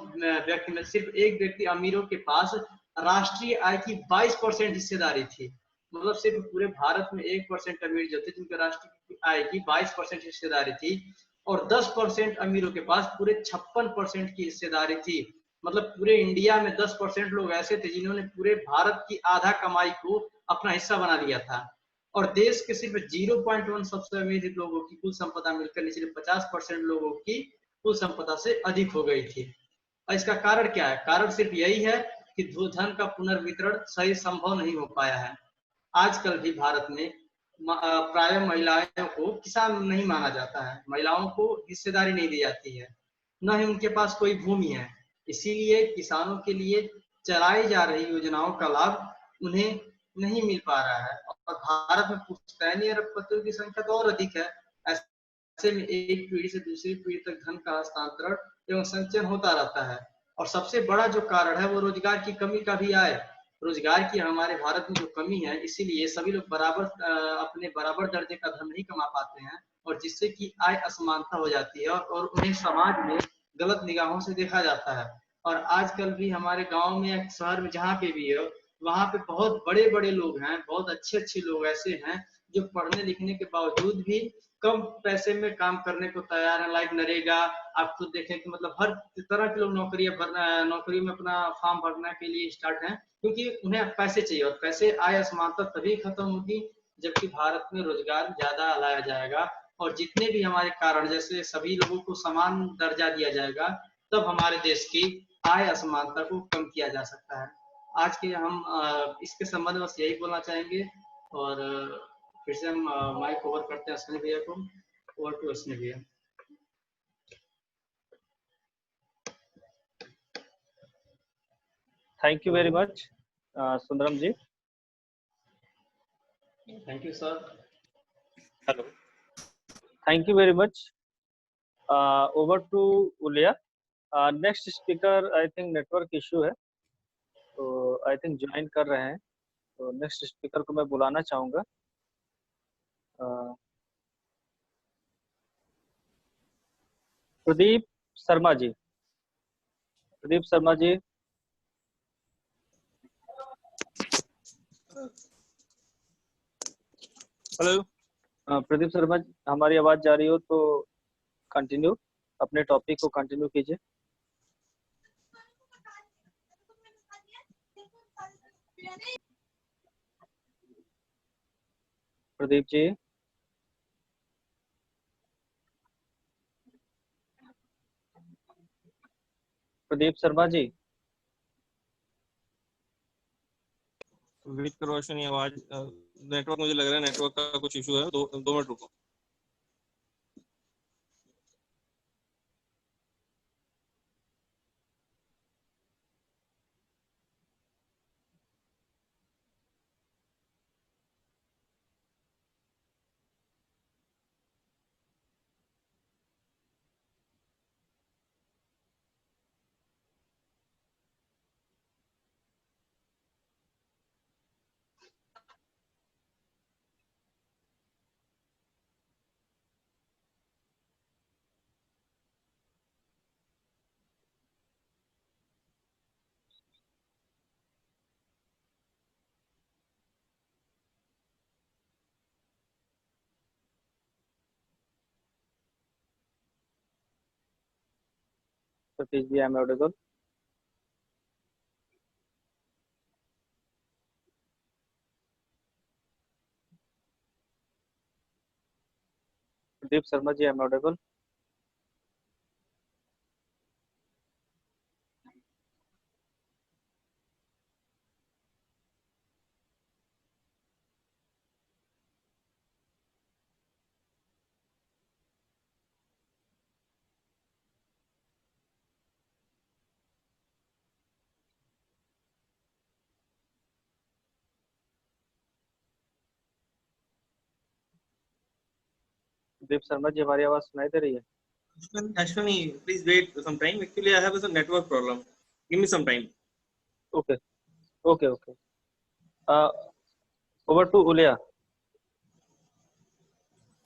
व्यक्ति में सिर्फ एक व्यक्ति अमीरों के पास राष्ट्रीय आय की 22% हिस्सेदारी थी। मतलब सिर्फ पूरे भारत में 1% अमीर जो थे जिनके राष्ट्रीय आय की 22% हिस्सेदारी थी, और 10% अमीरों के पास पूरे 56% की हिस्सेदारी थी। मतलब पूरे इंडिया में 10% लोग ऐसे थे जिन्होंने पूरे भारत की आधा कमाई को अपना हिस्सा बना लिया था। और देश के सिर्फ 0.1 सबसे अमीर लोगों की कुल संपदा मिलकर निचले 50% लोगों की कुल संपदा से अधिक हो गई थी। और इसका कारण क्या है? कारण सिर्फ यही है कि धन का पुनर्वितरण सही संभव नहीं हो पाया है। आजकल भी भारत में प्राय महिलाओं को किसान नहीं माना जाता है, महिलाओं को हिस्सेदारी नहीं दी जाती है, न ही उनके पास कोई भूमि है। इसीलिए किसानों के लिए चलाई जा रही योजनाओं का लाभ उन्हें नहीं मिल पा रहा है। और भारत में पुश्तैनी अरबपतियों की संख्या तो और अधिक है। ऐसे में एक पीढ़ी से दूसरी पीढ़ी तक धन का हस्तांतरण एवं संचयन होता रहता है। और सबसे बड़ा जो कारण है वो रोजगार की कमी का भी आए। रोजगार की हमारे भारत में जो कमी है, इसीलिए सभी लोग अपने बराबर दर्जे का धन नहीं कमा पाते हैं, और जिससे कि आय असमानता हो जाती है और उन्हें समाज में गलत निगाहों से देखा जाता है। और आजकल भी हमारे गांव में, शहर में, जहाँ पे भी है, वहाँ पे बहुत बड़े बड़े लोग हैं, बहुत अच्छे लोग ऐसे हैं जो पढ़ने लिखने के बावजूद भी कम पैसे में काम करने को तैयार है। लाइक नरेगा, आप खुद देखें कि मतलब हर तरह के लोग नौकरी में अपना फॉर्म भरने के लिए स्टार्ट हैं, क्योंकि उन्हें पैसे चाहिए। और पैसे, आय असमानता तभी खत्म होगी जबकि भारत में रोजगार ज्यादा लाया जाएगा और जितने भी हमारे कारण जैसे सभी लोगों को समान दर्जा दिया जाएगा, तब हमारे देश की आय असमानता को कम किया जा सकता है। आज के हम इसके संबंध में बस यही बोलना चाहेंगे और फिर से हम माइक ओवर करते हैं अश्विनी भैया को। ओवर टू अश्विनी भैया। Thank you very much Sundaram ji. Thank you sir. Hello, thank you very much. Over to Uliya. Next speaker I think network issue है, तो आई थिंक ज्वाइन कर रहे हैं, तो नेक्स्ट स्पीकर को मैं बुलाना चाहूँगा। प्रदीप शर्मा जी। प्रदीप शर्मा जी। हेलो। प्रदीप शर्मा, हमारी आवाज जा रही हो तो कंटिन्यू, अपने टॉपिक को कंटिन्यू कीजिए। प्रदीप जी। प्रदीप शर्मा जी। वेट करो अश्विनी, आवाज नेटवर्क, मुझे लग रहा है नेटवर्क का कुछ इशू है। 2 मिनट रुको। Satish ji, I am audible? Pradeep Sharma ji, I am audible? Pradeep Sharma ji, हमारी आवाज सुनाई दे रही है? Ashwini, please wait some time. Actually, I have a network problem. Give me some time. Okay, okay, okay. Over to Ulia.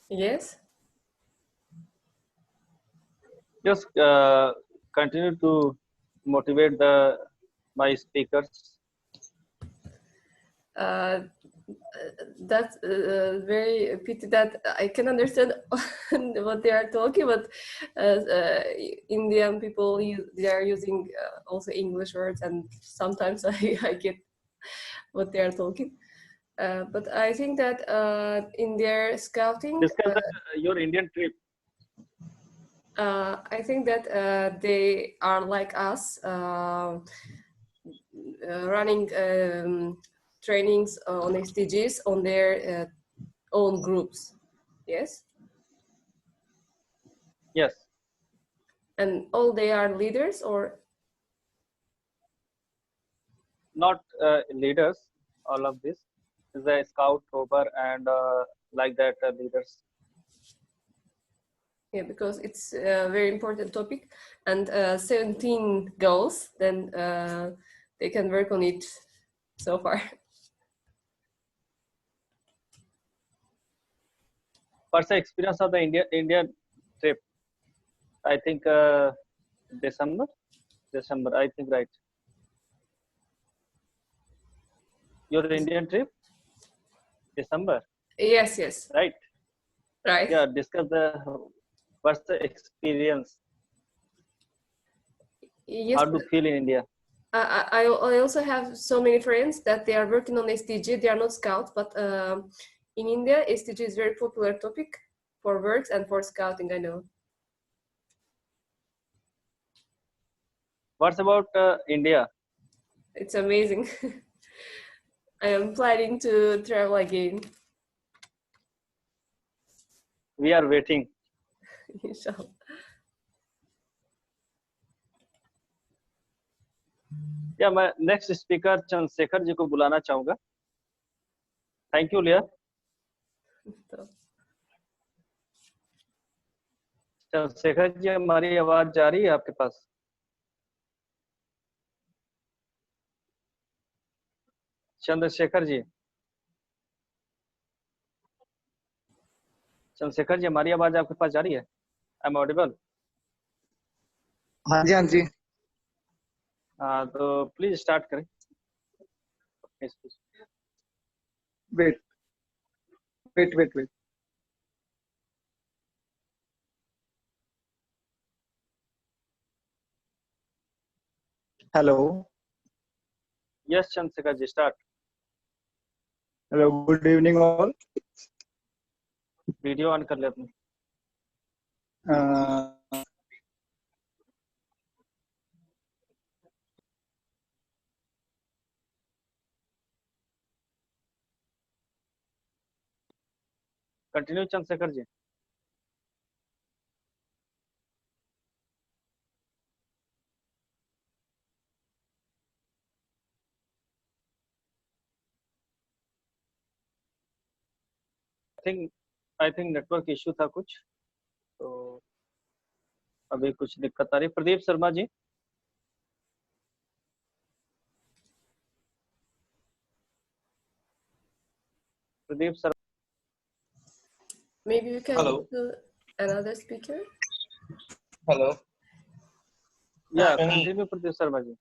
Yes. Just continue to motivate my speakers. That's very pity that I can understand what they are talking, but Indian people they are using also English words, and sometimes I get what they are talking. But I think that in their scouting, Discuss your Indian trip. I think that they are like us, running trainings on SDGs on their own groups. Yes. Yes. And all they are leaders or not leaders? All of this is a scout, rover, and like that leaders. Yeah, because it's a very important topic, and 17 goals. Then they can work on it so far. What's the experience of the Indian trip? I think December, I think, right? Your Indian trip, December. Yes, yes. Right. Right. Yeah, discuss what's the experience. Yes. How do you feel in India? I also have so many friends that they are working on SDG. They are not scouts, but In India, SDG is very popular topic for works and for scouting, I know. What's about India? It's amazing. I am planning to travel again. We are waiting. Inshallah. या मैं next speaker Chandrashekhar ji को बुलाना चाहूंगा. Thank you लिया. चंद्रशेखर जी, हमारी आवाज जा रही है आपके पास? चंद्रशेखर जी, चंद्रशेखर जी, हमारी आवाज आपके पास जा रही है? I am audible? हाँ जी, हाँ जी. हाँ, तो प्लीज स्टार्ट करें. Wait wait wait wait. Hello. Yes Chandrashekhar ji, start. Hello, good evening all. Video on कर ले अपनी. Continue Chandrashekhar ji. I think network issue था कुछ, तो अभी कुछ दिक्कत आ रही. Pradeep Sharma ji. Pradeep sir. Maybe we can Hello. go to another speaker. Hello. या continue Pradeep Sharma ji.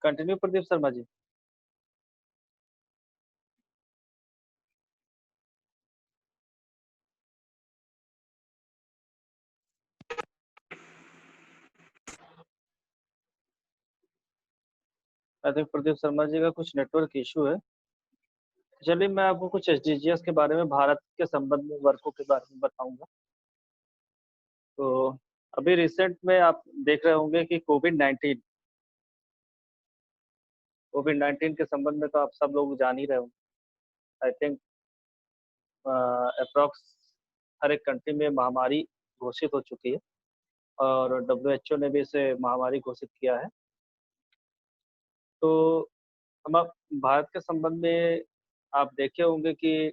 Continue Pradeep Sharma ji. I think Pradeep Sharma ji का कुछ नेटवर्क इशू है. चलिए, मैं आपको कुछ एसडीजीएस के बारे में, भारत के संबंध में वर्कों के बारे में बताऊंगा. तो अभी रिसेंट में आप देख रहे होंगे कि कोविड-19 के संबंध में तो आप सब लोग जान ही रहे होंगे. आई थिंक अप्रॉक्स हर एक कंट्री में महामारी घोषित हो चुकी है और WHO ने भी इसे महामारी घोषित किया है. तो हम अब भारत के संबंध में आप देखे होंगे कि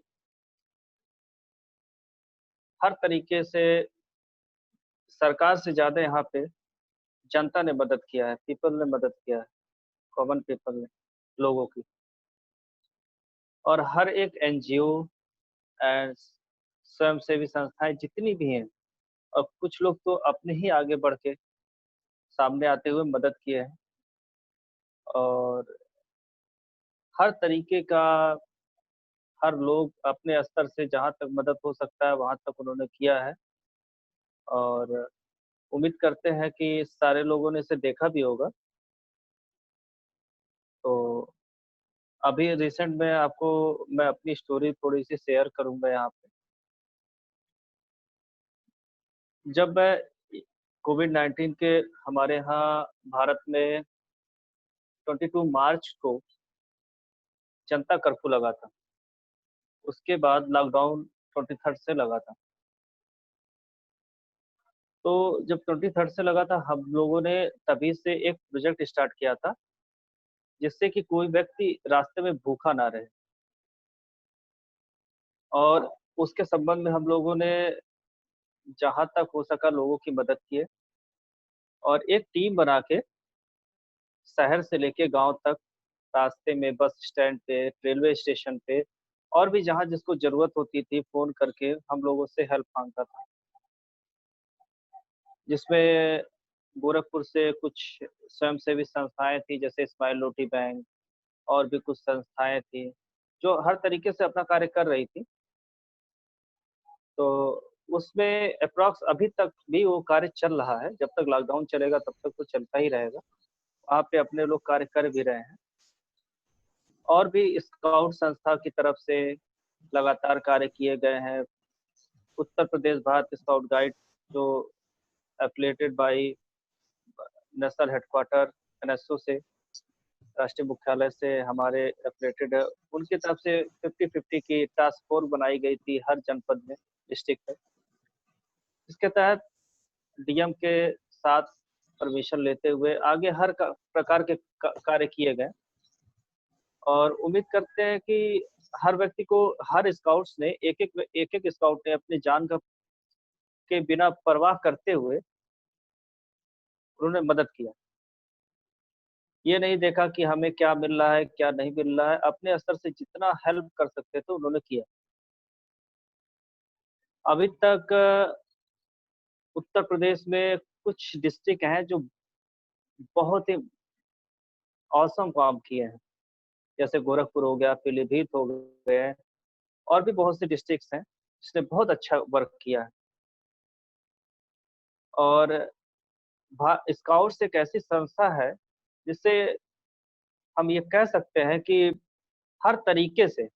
हर तरीके से सरकार से ज्यादा यहाँ पे जनता ने मदद किया है, पीपल ने मदद किया है, कॉमन पीपल ने, लोगों की. और हर एक एनजीओ एंड स्वयंसेवी संस्थाएं जितनी भी हैं, और कुछ लोग तो अपने ही आगे बढ़ के सामने आते हुए मदद किए हैं. और हर तरीके का, हर लोग अपने स्तर से जहाँ तक मदद हो सकता है वहाँ तक उन्होंने किया है. और उम्मीद करते हैं कि सारे लोगों ने इसे देखा भी होगा. तो अभी रिसेंट में आपको मैं अपनी स्टोरी थोड़ी सी शेयर करूंगा यहाँ पे. जब मैं कोविड-19 के हमारे यहाँ भारत में 22 मार्च को जनता कर्फ्यू लगा था. उसके बाद लॉकडाउन 23 से लगा था. तो जब 23 से लगा था, हम लोगों ने तभी से एक प्रोजेक्ट स्टार्ट किया था जिससे कि कोई व्यक्ति रास्ते में भूखा ना रहे. और उसके संबंध में हम लोगों ने जहाँ तक हो सका लोगों की मदद की है. और एक टीम बना के शहर से लेके गांव तक, रास्ते में, बस स्टैंड पे, रेलवे स्टेशन पे, और भी जहाँ जिसको जरूरत होती थी, फोन करके हम लोगों से हेल्प मांगता था. जिसमें गोरखपुर से कुछ स्वयंसेवी संस्थाएं थी, जैसे स्माइल रोटी बैंक, और भी कुछ संस्थाएं थी जो हर तरीके से अपना कार्य कर रही थी. तो उसमें अप्रॉक्स अभी तक भी वो कार्य चल रहा है, जब तक लॉकडाउन चलेगा तब तक तो चलता ही रहेगा। वहाँ पे अपने लोग कार्य कर भी रहे हैं, और भी स्काउट संस्था की तरफ से लगातार कार्य किए गए हैं। उत्तर प्रदेश भारत स्काउट गाइड जो affiliated by national headquarter NSO से, राष्ट्रीय मुख्यालय से हमारे एफिलिएटेड है, उनकी तरफ से 50-50 की टास्क फोर्स बनाई गई थी हर जनपद में, डिस्ट्रिक्ट में। इसके तहत डीएम के साथ परमिशन लेते हुए आगे हर प्रकार के कार्य किए गए, और उम्मीद करते हैं कि हर व्यक्ति को, हर स्काउट्स ने एक एक स्काउट ने अपनी जान के बिना परवाह करते हुए उन्होंने मदद किया। ये नहीं देखा कि हमें क्या मिल रहा है क्या नहीं मिल रहा है, अपने स्तर से जितना हेल्प कर सकते थे उन्होंने किया। अभी तक उत्तर प्रदेश में कुछ डिस्ट्रिक्ट हैं जो बहुत ही औसम काम किए हैं, जैसे गोरखपुर हो गया, पीलीभीत हो गए, और भी बहुत से डिस्ट्रिक्ट्स हैं जिसने बहुत अच्छा वर्क किया है। और स्काउट्स एक ऐसी संस्था है जिससे हम ये कह सकते हैं कि हर तरीके से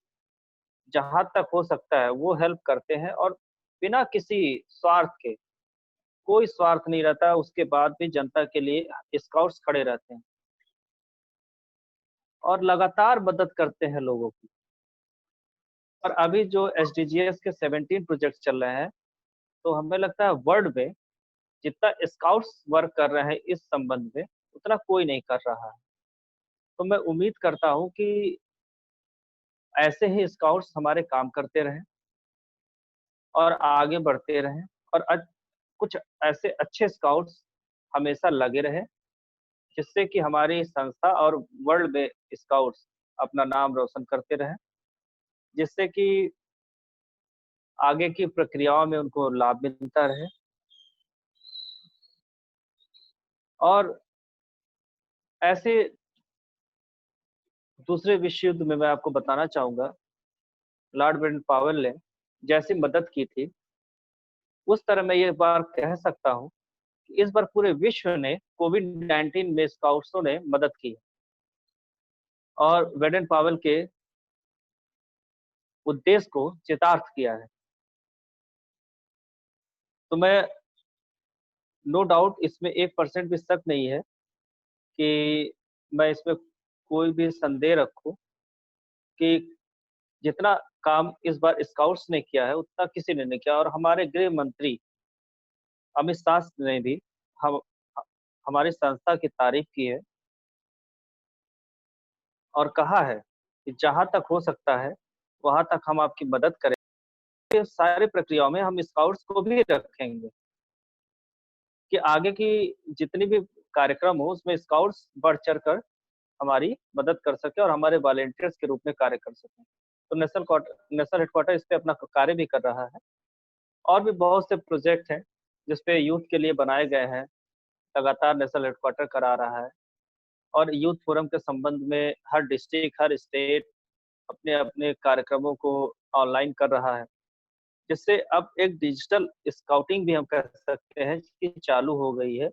जहाँ तक हो सकता है वो हेल्प करते हैं, और बिना किसी स्वार्थ के, कोई स्वार्थ नहीं रहता, उसके बाद भी जनता के लिए स्काउट्स खड़े रहते हैं और लगातार मदद करते हैं लोगों की। और अभी जो SDGs के 17 प्रोजेक्ट चल रहे हैं, तो हमें लगता है वर्ल्ड में जितना स्काउट्स वर्क कर रहे हैं इस संबंध में, उतना कोई नहीं कर रहा है। तो मैं उम्मीद करता हूँ कि ऐसे ही स्काउट्स हमारे काम करते रहें और आगे बढ़ते रहें, और कुछ ऐसे अच्छे स्काउट्स हमेशा लगे रहें, जिससे कि हमारी संस्था और वर्ल्ड में स्काउट्स अपना नाम रोशन करते रहें, जिससे कि आगे की प्रक्रियाओं में उनको लाभ मिलता रहे। और ऐसे दूसरे विश्व युद्ध में मैं आपको बताना चाहूँगा, लॉर्ड ब्रेन पावेल ने जैसी मदद की थी, उस तरह मैं ये बार कह सकता हूँ कि इस बार पूरे विश्व ने कोविड-19 में स्काउट्सों ने मदद की, और वेडन पावेल के उद्देश्य को चितार्थ किया है। तो मैं नो डाउट इसमें 1% भी शक नहीं है कि मैं इसमें कोई भी संदेह रखूं कि जितना काम इस बार स्काउट्स ने किया है उतना किसी ने नहीं किया। और हमारे गृह मंत्री अमित शाह ने भी हमारी संस्था की तारीफ की है और कहा है कि जहां तक हो सकता है वहां तक हम आपकी मदद करेंगे। सारी प्रक्रियाओं में हम स्काउट्स को भी रखेंगे कि आगे की जितनी भी कार्यक्रम हो उसमें स्काउट्स बढ़ चढ़ कर हमारी मदद कर सके और हमारे वॉलेंटियर्स के रूप में कार्य कर सकें। तो नेशनल हेडक्वार्टर इस पे अपना कार्य भी कर रहा है, और भी बहुत से प्रोजेक्ट हैं जिसपे यूथ के लिए बनाए गए हैं, लगातार नेशनल हेडक्वार्टर करा रहा है। और यूथ फोरम के संबंध में हर डिस्ट्रिक्ट, हर स्टेट अपने अपने कार्यक्रमों को ऑनलाइन कर रहा है, जिससे अब एक डिजिटल स्काउटिंग भी हम कह सकते हैं कि चालू हो गई है।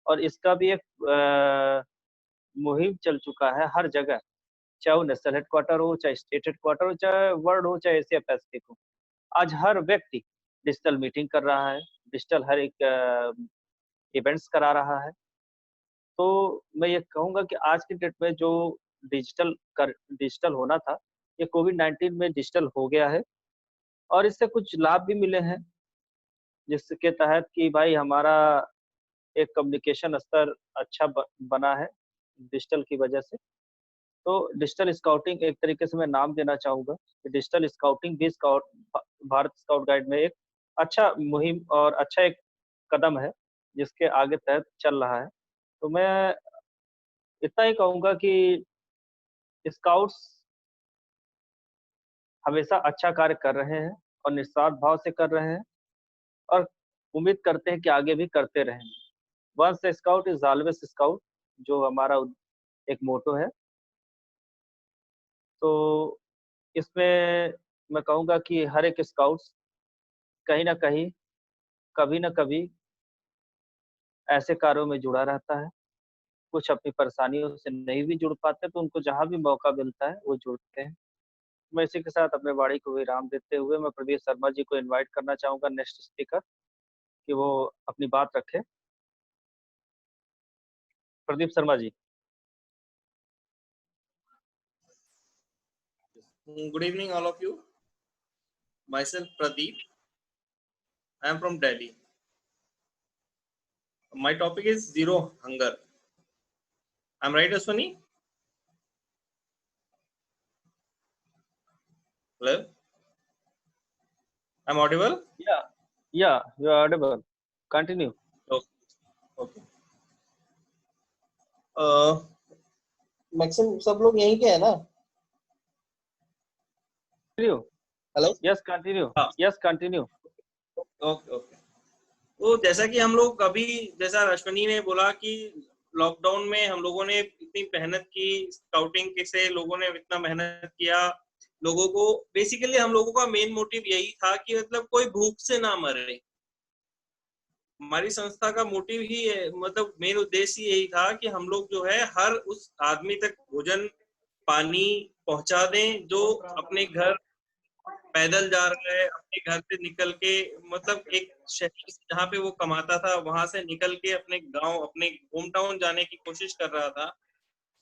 और इसका भी एक मुहिम चल चुका है हर जगह, चाहे वो नेशनल हेडक्वार्टर हो, चाहे स्टेट हेडक्वार्टर हो, चाहे वर्ल्ड हो, चाहे एशिया पैसिफिक हो। आज हर व्यक्ति डिजिटल मीटिंग कर रहा है, डिजिटल हर एक इवेंट्स करा रहा है। तो मैं ये कहूँगा कि आज की डेट में जो डिजिटल होना था, ये कोविड-19 में डिजिटल हो गया है, और इससे कुछ लाभ भी मिले हैं, जिसके तहत कि भाई हमारा एक कम्युनिकेशन स्तर अच्छा बना है डिजिटल की वजह से। तो डिजिटल स्काउटिंग एक तरीके से मैं नाम देना चाहूँगा कि डिजिटल स्काउटिंग भी भारत स्काउट गाइड में एक अच्छा मुहिम और अच्छा एक कदम है, जिसके आगे तहत चल रहा है। तो मैं इतना ही कहूँगा कि स्काउट्स हमेशा अच्छा कार्य कर रहे हैं और निस्वार्थ भाव से कर रहे हैं, और उम्मीद करते हैं कि आगे भी करते रहेंगे। Once a scout is always scout, जो हमारा एक मोटो है। तो इसमें मैं कहूँगा कि हर एक स्काउट्स कहीं ना कहीं कभी ना कभी ऐसे कार्यों में जुड़ा रहता है। कुछ अपनी परेशानियों से नहीं भी जुड़ पाते तो उनको जहाँ भी मौका मिलता है वो जुड़ते हैं। मैं इसी के साथ अपने वाणी को विराम देते हुए मैं प्रदीप शर्मा जी को इनवाइट करना चाहूंगा नेक्स्ट स्पीकर कि वो अपनी बात रखे। प्रदीप शर्मा जी। Good evening, all of you. Myself Pradeep. I am from Delhi. My topic is zero hunger. I'm right, Aswani? Hello? I'm audible? Yeah, you are audible. Continue. Okay. Maximum सब लोग यहीं के है ना? Hello? Yes, continue. Yes, continue. Okay okay. तो जैसा कि हम लोग अभी, जैसा अश्वनी ने बोला कि लॉकडाउन में हम लोगों ने इतनी मेहनत की, स्काउटिंग से लोगों ने इतना मेहनत किया, लोगों को बेसिकली हम लोगों का मेन मोटिव यही था कि मतलब कोई भूख से ना मरे। हमारी संस्था का मोटिव ही मतलब मेन उद्देश्य यही था कि हम लोग जो है हर उस आदमी तक भोजन पानी पहुंचा दें जो अपने घर पैदल जा रहा है, अपने घर से निकल के, मतलब एक शहर जहाँ पे वो कमाता था वहां से निकल के अपने गांव अपने होम टाउन जाने की कोशिश कर रहा था।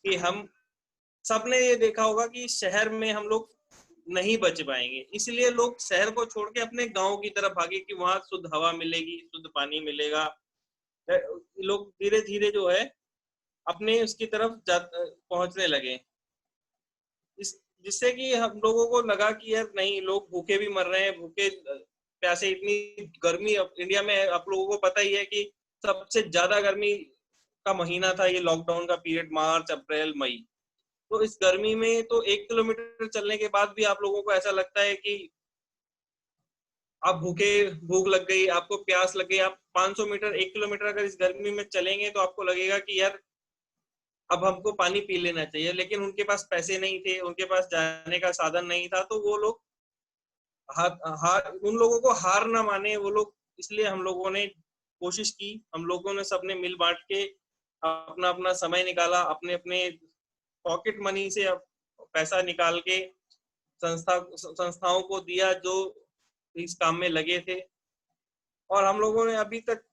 कि हम सबने ये देखा होगा कि शहर में हम लोग नहीं बच पाएंगे, इसलिए लोग शहर को छोड़ के अपने गांव की तरफ भागे कि वहां शुद्ध हवा मिलेगी, शुद्ध पानी मिलेगा। लोग धीरे धीरे जो है अपने उसकी तरफ पहुंचने लगे, जिससे कि हम लोगों को लगा कि यार नहीं, लोग भूखे भी मर रहे हैं, भूखे प्यासे। इतनी गर्मी इंडिया में आप लोगों को पता ही है कि सबसे ज्यादा गर्मी का महीना था ये लॉकडाउन का पीरियड, मार्च अप्रैल मई। तो इस गर्मी में तो 1 किलोमीटर चलने के बाद भी आप लोगों को ऐसा लगता है कि आप भूख लग गई, आपको प्यास लग गई। आप 500 मीटर 1 किलोमीटर अगर इस गर्मी में चलेंगे तो आपको लगेगा कि यार अब हमको पानी पी लेना चाहिए, लेकिन उनके पास पैसे नहीं थे, उनके पास जाने का साधन नहीं था। तो वो लोग उन लोगों को हार ना माने वो लोग, इसलिए हम लोगों ने कोशिश की, हम लोगों ने सबने मिल बांट के अपना अपना समय निकाला, अपने अपने पॉकेट मनी से पैसा निकाल के संस्थाओं को दिया जो इस काम में लगे थे। और हम लोगों ने अभी तक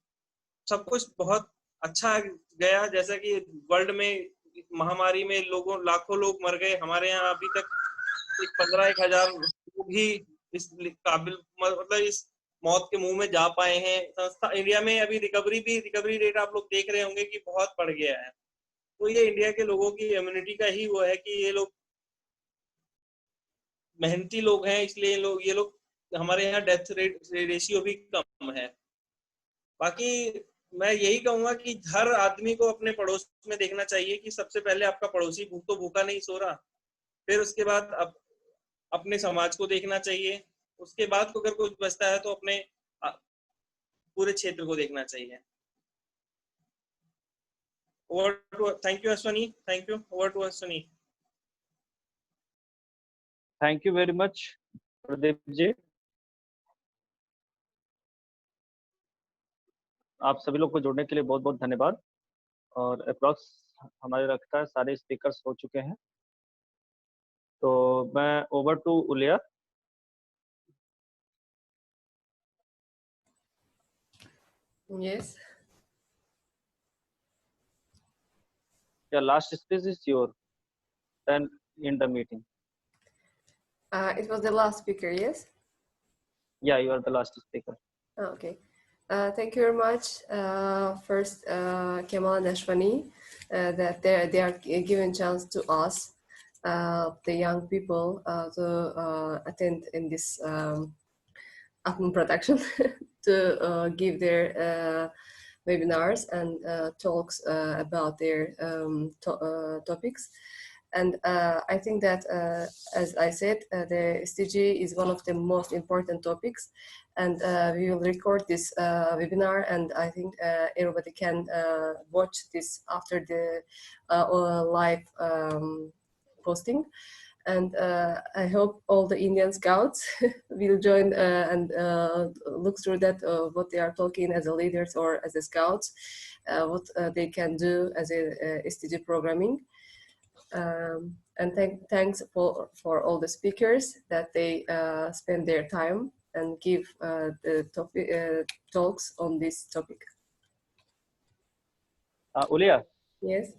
सब कुछ बहुत अच्छा गया। जैसा कि वर्ल्ड में महामारी में लाखों लोग मर गए, हमारे यहाँ अभी तक 15,000 लोग ही इस काबिल मतलब इस मौत के मुंह में जा पाए हैं। संस्था इंडिया में अभी रिकवरी रेट आप लोग देख रहे होंगे कि बहुत बढ़ गया है। तो ये इंडिया के लोगों की इम्यूनिटी का ही वो है कि ये लोग मेहनती लोग हैं, इसलिए ये लोग हमारे यहाँ डेथ रेशियो भी कम है। बाकी मैं यही कहूंगा कि हर आदमी को अपने पड़ोस में देखना चाहिए कि सबसे पहले आपका पड़ोसी भूखा नहीं सो रहा, फिर उसके बाद अपने समाज को देखना चाहिए, उसके बाद अगर कुछ बचता है तो अपने पूरे क्षेत्र को देखना चाहिए। Thank you Ashwani, thank you. Over to Ashwani. Thank you very much Pradeep ji. आप सभी लोग को जुड़ने के लिए बहुत बहुत धन्यवाद। और अप्रॉक्स हमारे लगता है सारे स्पीकर्स हो चुके हैं, तो मैं over to Uliya. Yes. Yeah, last speech is yours. Then end the meeting. It was the last speaker, yes? Yeah, you are the last speaker. Oh, okay. Thank you very much. First, Kemal and Ashwani, that they are giving chance to us, the young people, to attend in this production to give their webinars and talks about their topics. And I think that, as I said, the SDG is one of the most important topics, and we will record this webinar, and I think everybody can watch this after the live posting. And I hope all the Indian Scouts will join and look through that what they are talking as a leaders or as a scouts, what they can do as a SDG programming. And thanks for all the speakers that they spend their time and give the topic, talks on this topic. Ulia. Yes.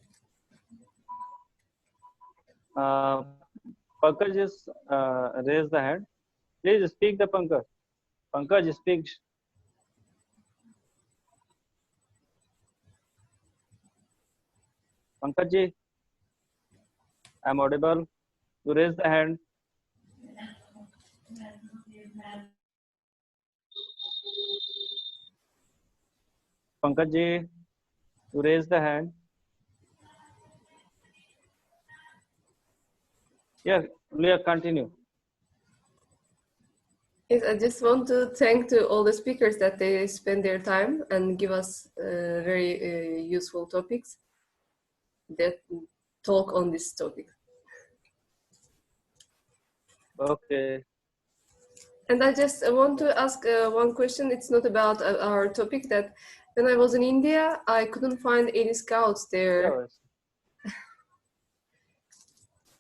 Pankaj just raised the hand. Please speak the Pankaj. Pankaj, speak. Pankaj ji, I'm audible. You raise the hand. Pankaj ji, you raise the hand. Yeah, Ulia, continue. Yes, I just want to thank to all the speakers that they spend their time and give us very useful topics that talk on this topic. Okay. And I just want to ask one question. It's not about our topic. That when I was in India, I couldn't find any scouts there. Yes.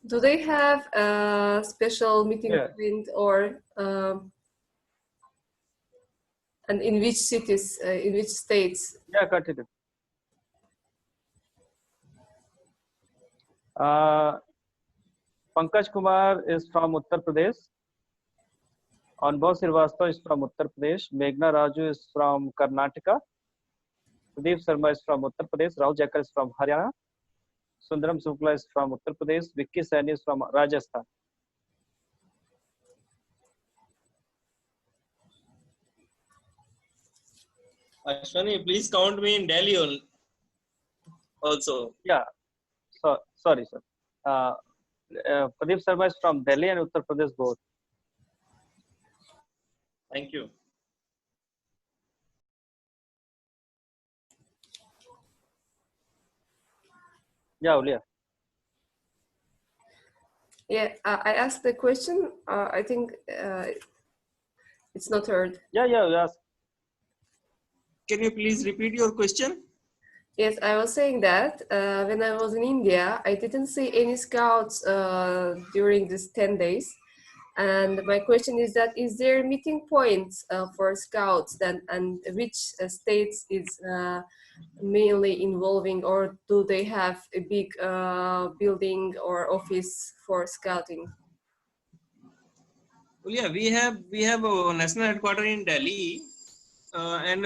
Do they have a special meeting point or and in which cities, in which states? Yeah, continue. Pankaj Kumar is from Uttar Pradesh. Anubhav Srivastava is from Uttar Pradesh. Meghna Raju is from Karnataka. Pradeep Sharma is from Uttar Pradesh. Rahul Jackal is from Haryana. Sundaram Shukla is from Uttar Pradesh. Vicky Saini is from Rajasthan. Ashwani, please count me in Delhi also. Yeah. So, sorry, sir. Pradeep Sharma is from Delhi and Uttar Pradesh both. Thank you. Yeah, Ulia. Yeah, I asked the question. I think it's not heard. Yeah, yes. Can you please repeat your question? Yes, I was saying that when I was in India, I didn't see any scouts during these 10 days. And my question is that, is there meeting points for scouts then, and which states is mainly involving, or do they have a big building or office for scouting? Well, yeah, we have a national headquarters in Delhi, and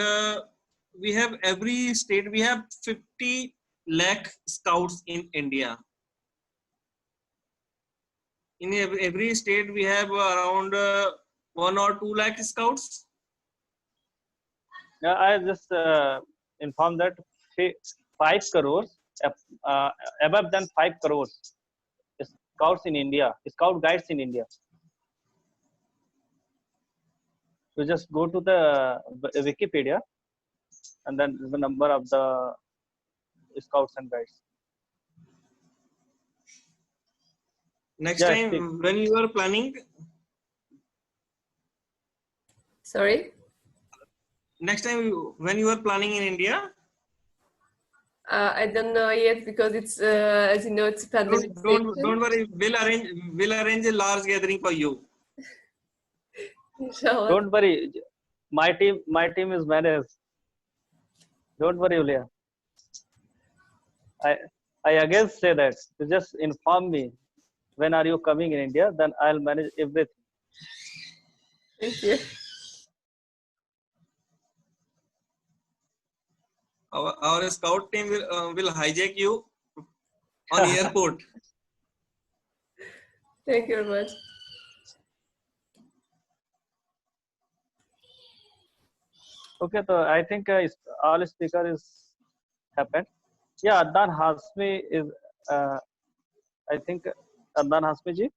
we have every state. We have 50 lakh scouts in India. In every state, we have around 1 or 2 lakh scouts. Yeah, I just informed that 5 crores, above than 5 crores scouts in India, scout guides in India. You just go to the Wikipedia, and then the number of the scouts and guides. Next time, when you are planning. Sorry? Next time, when you are planning in India? I don't know yet, because it's, as you know, it's pandemic. Don't worry, we'll arrange a large gathering for you. Don't worry, my team is managed. Don't worry, Ulia. I again say that, you just inform me when are you coming in India, then I'll manage everything. Thank you. Our scout team will hijack you on the airport. Thank you very much. Okay, so I think all speakers happened. Yeah, Adnan Hasmi is, I think, Adnan Hasmi ji.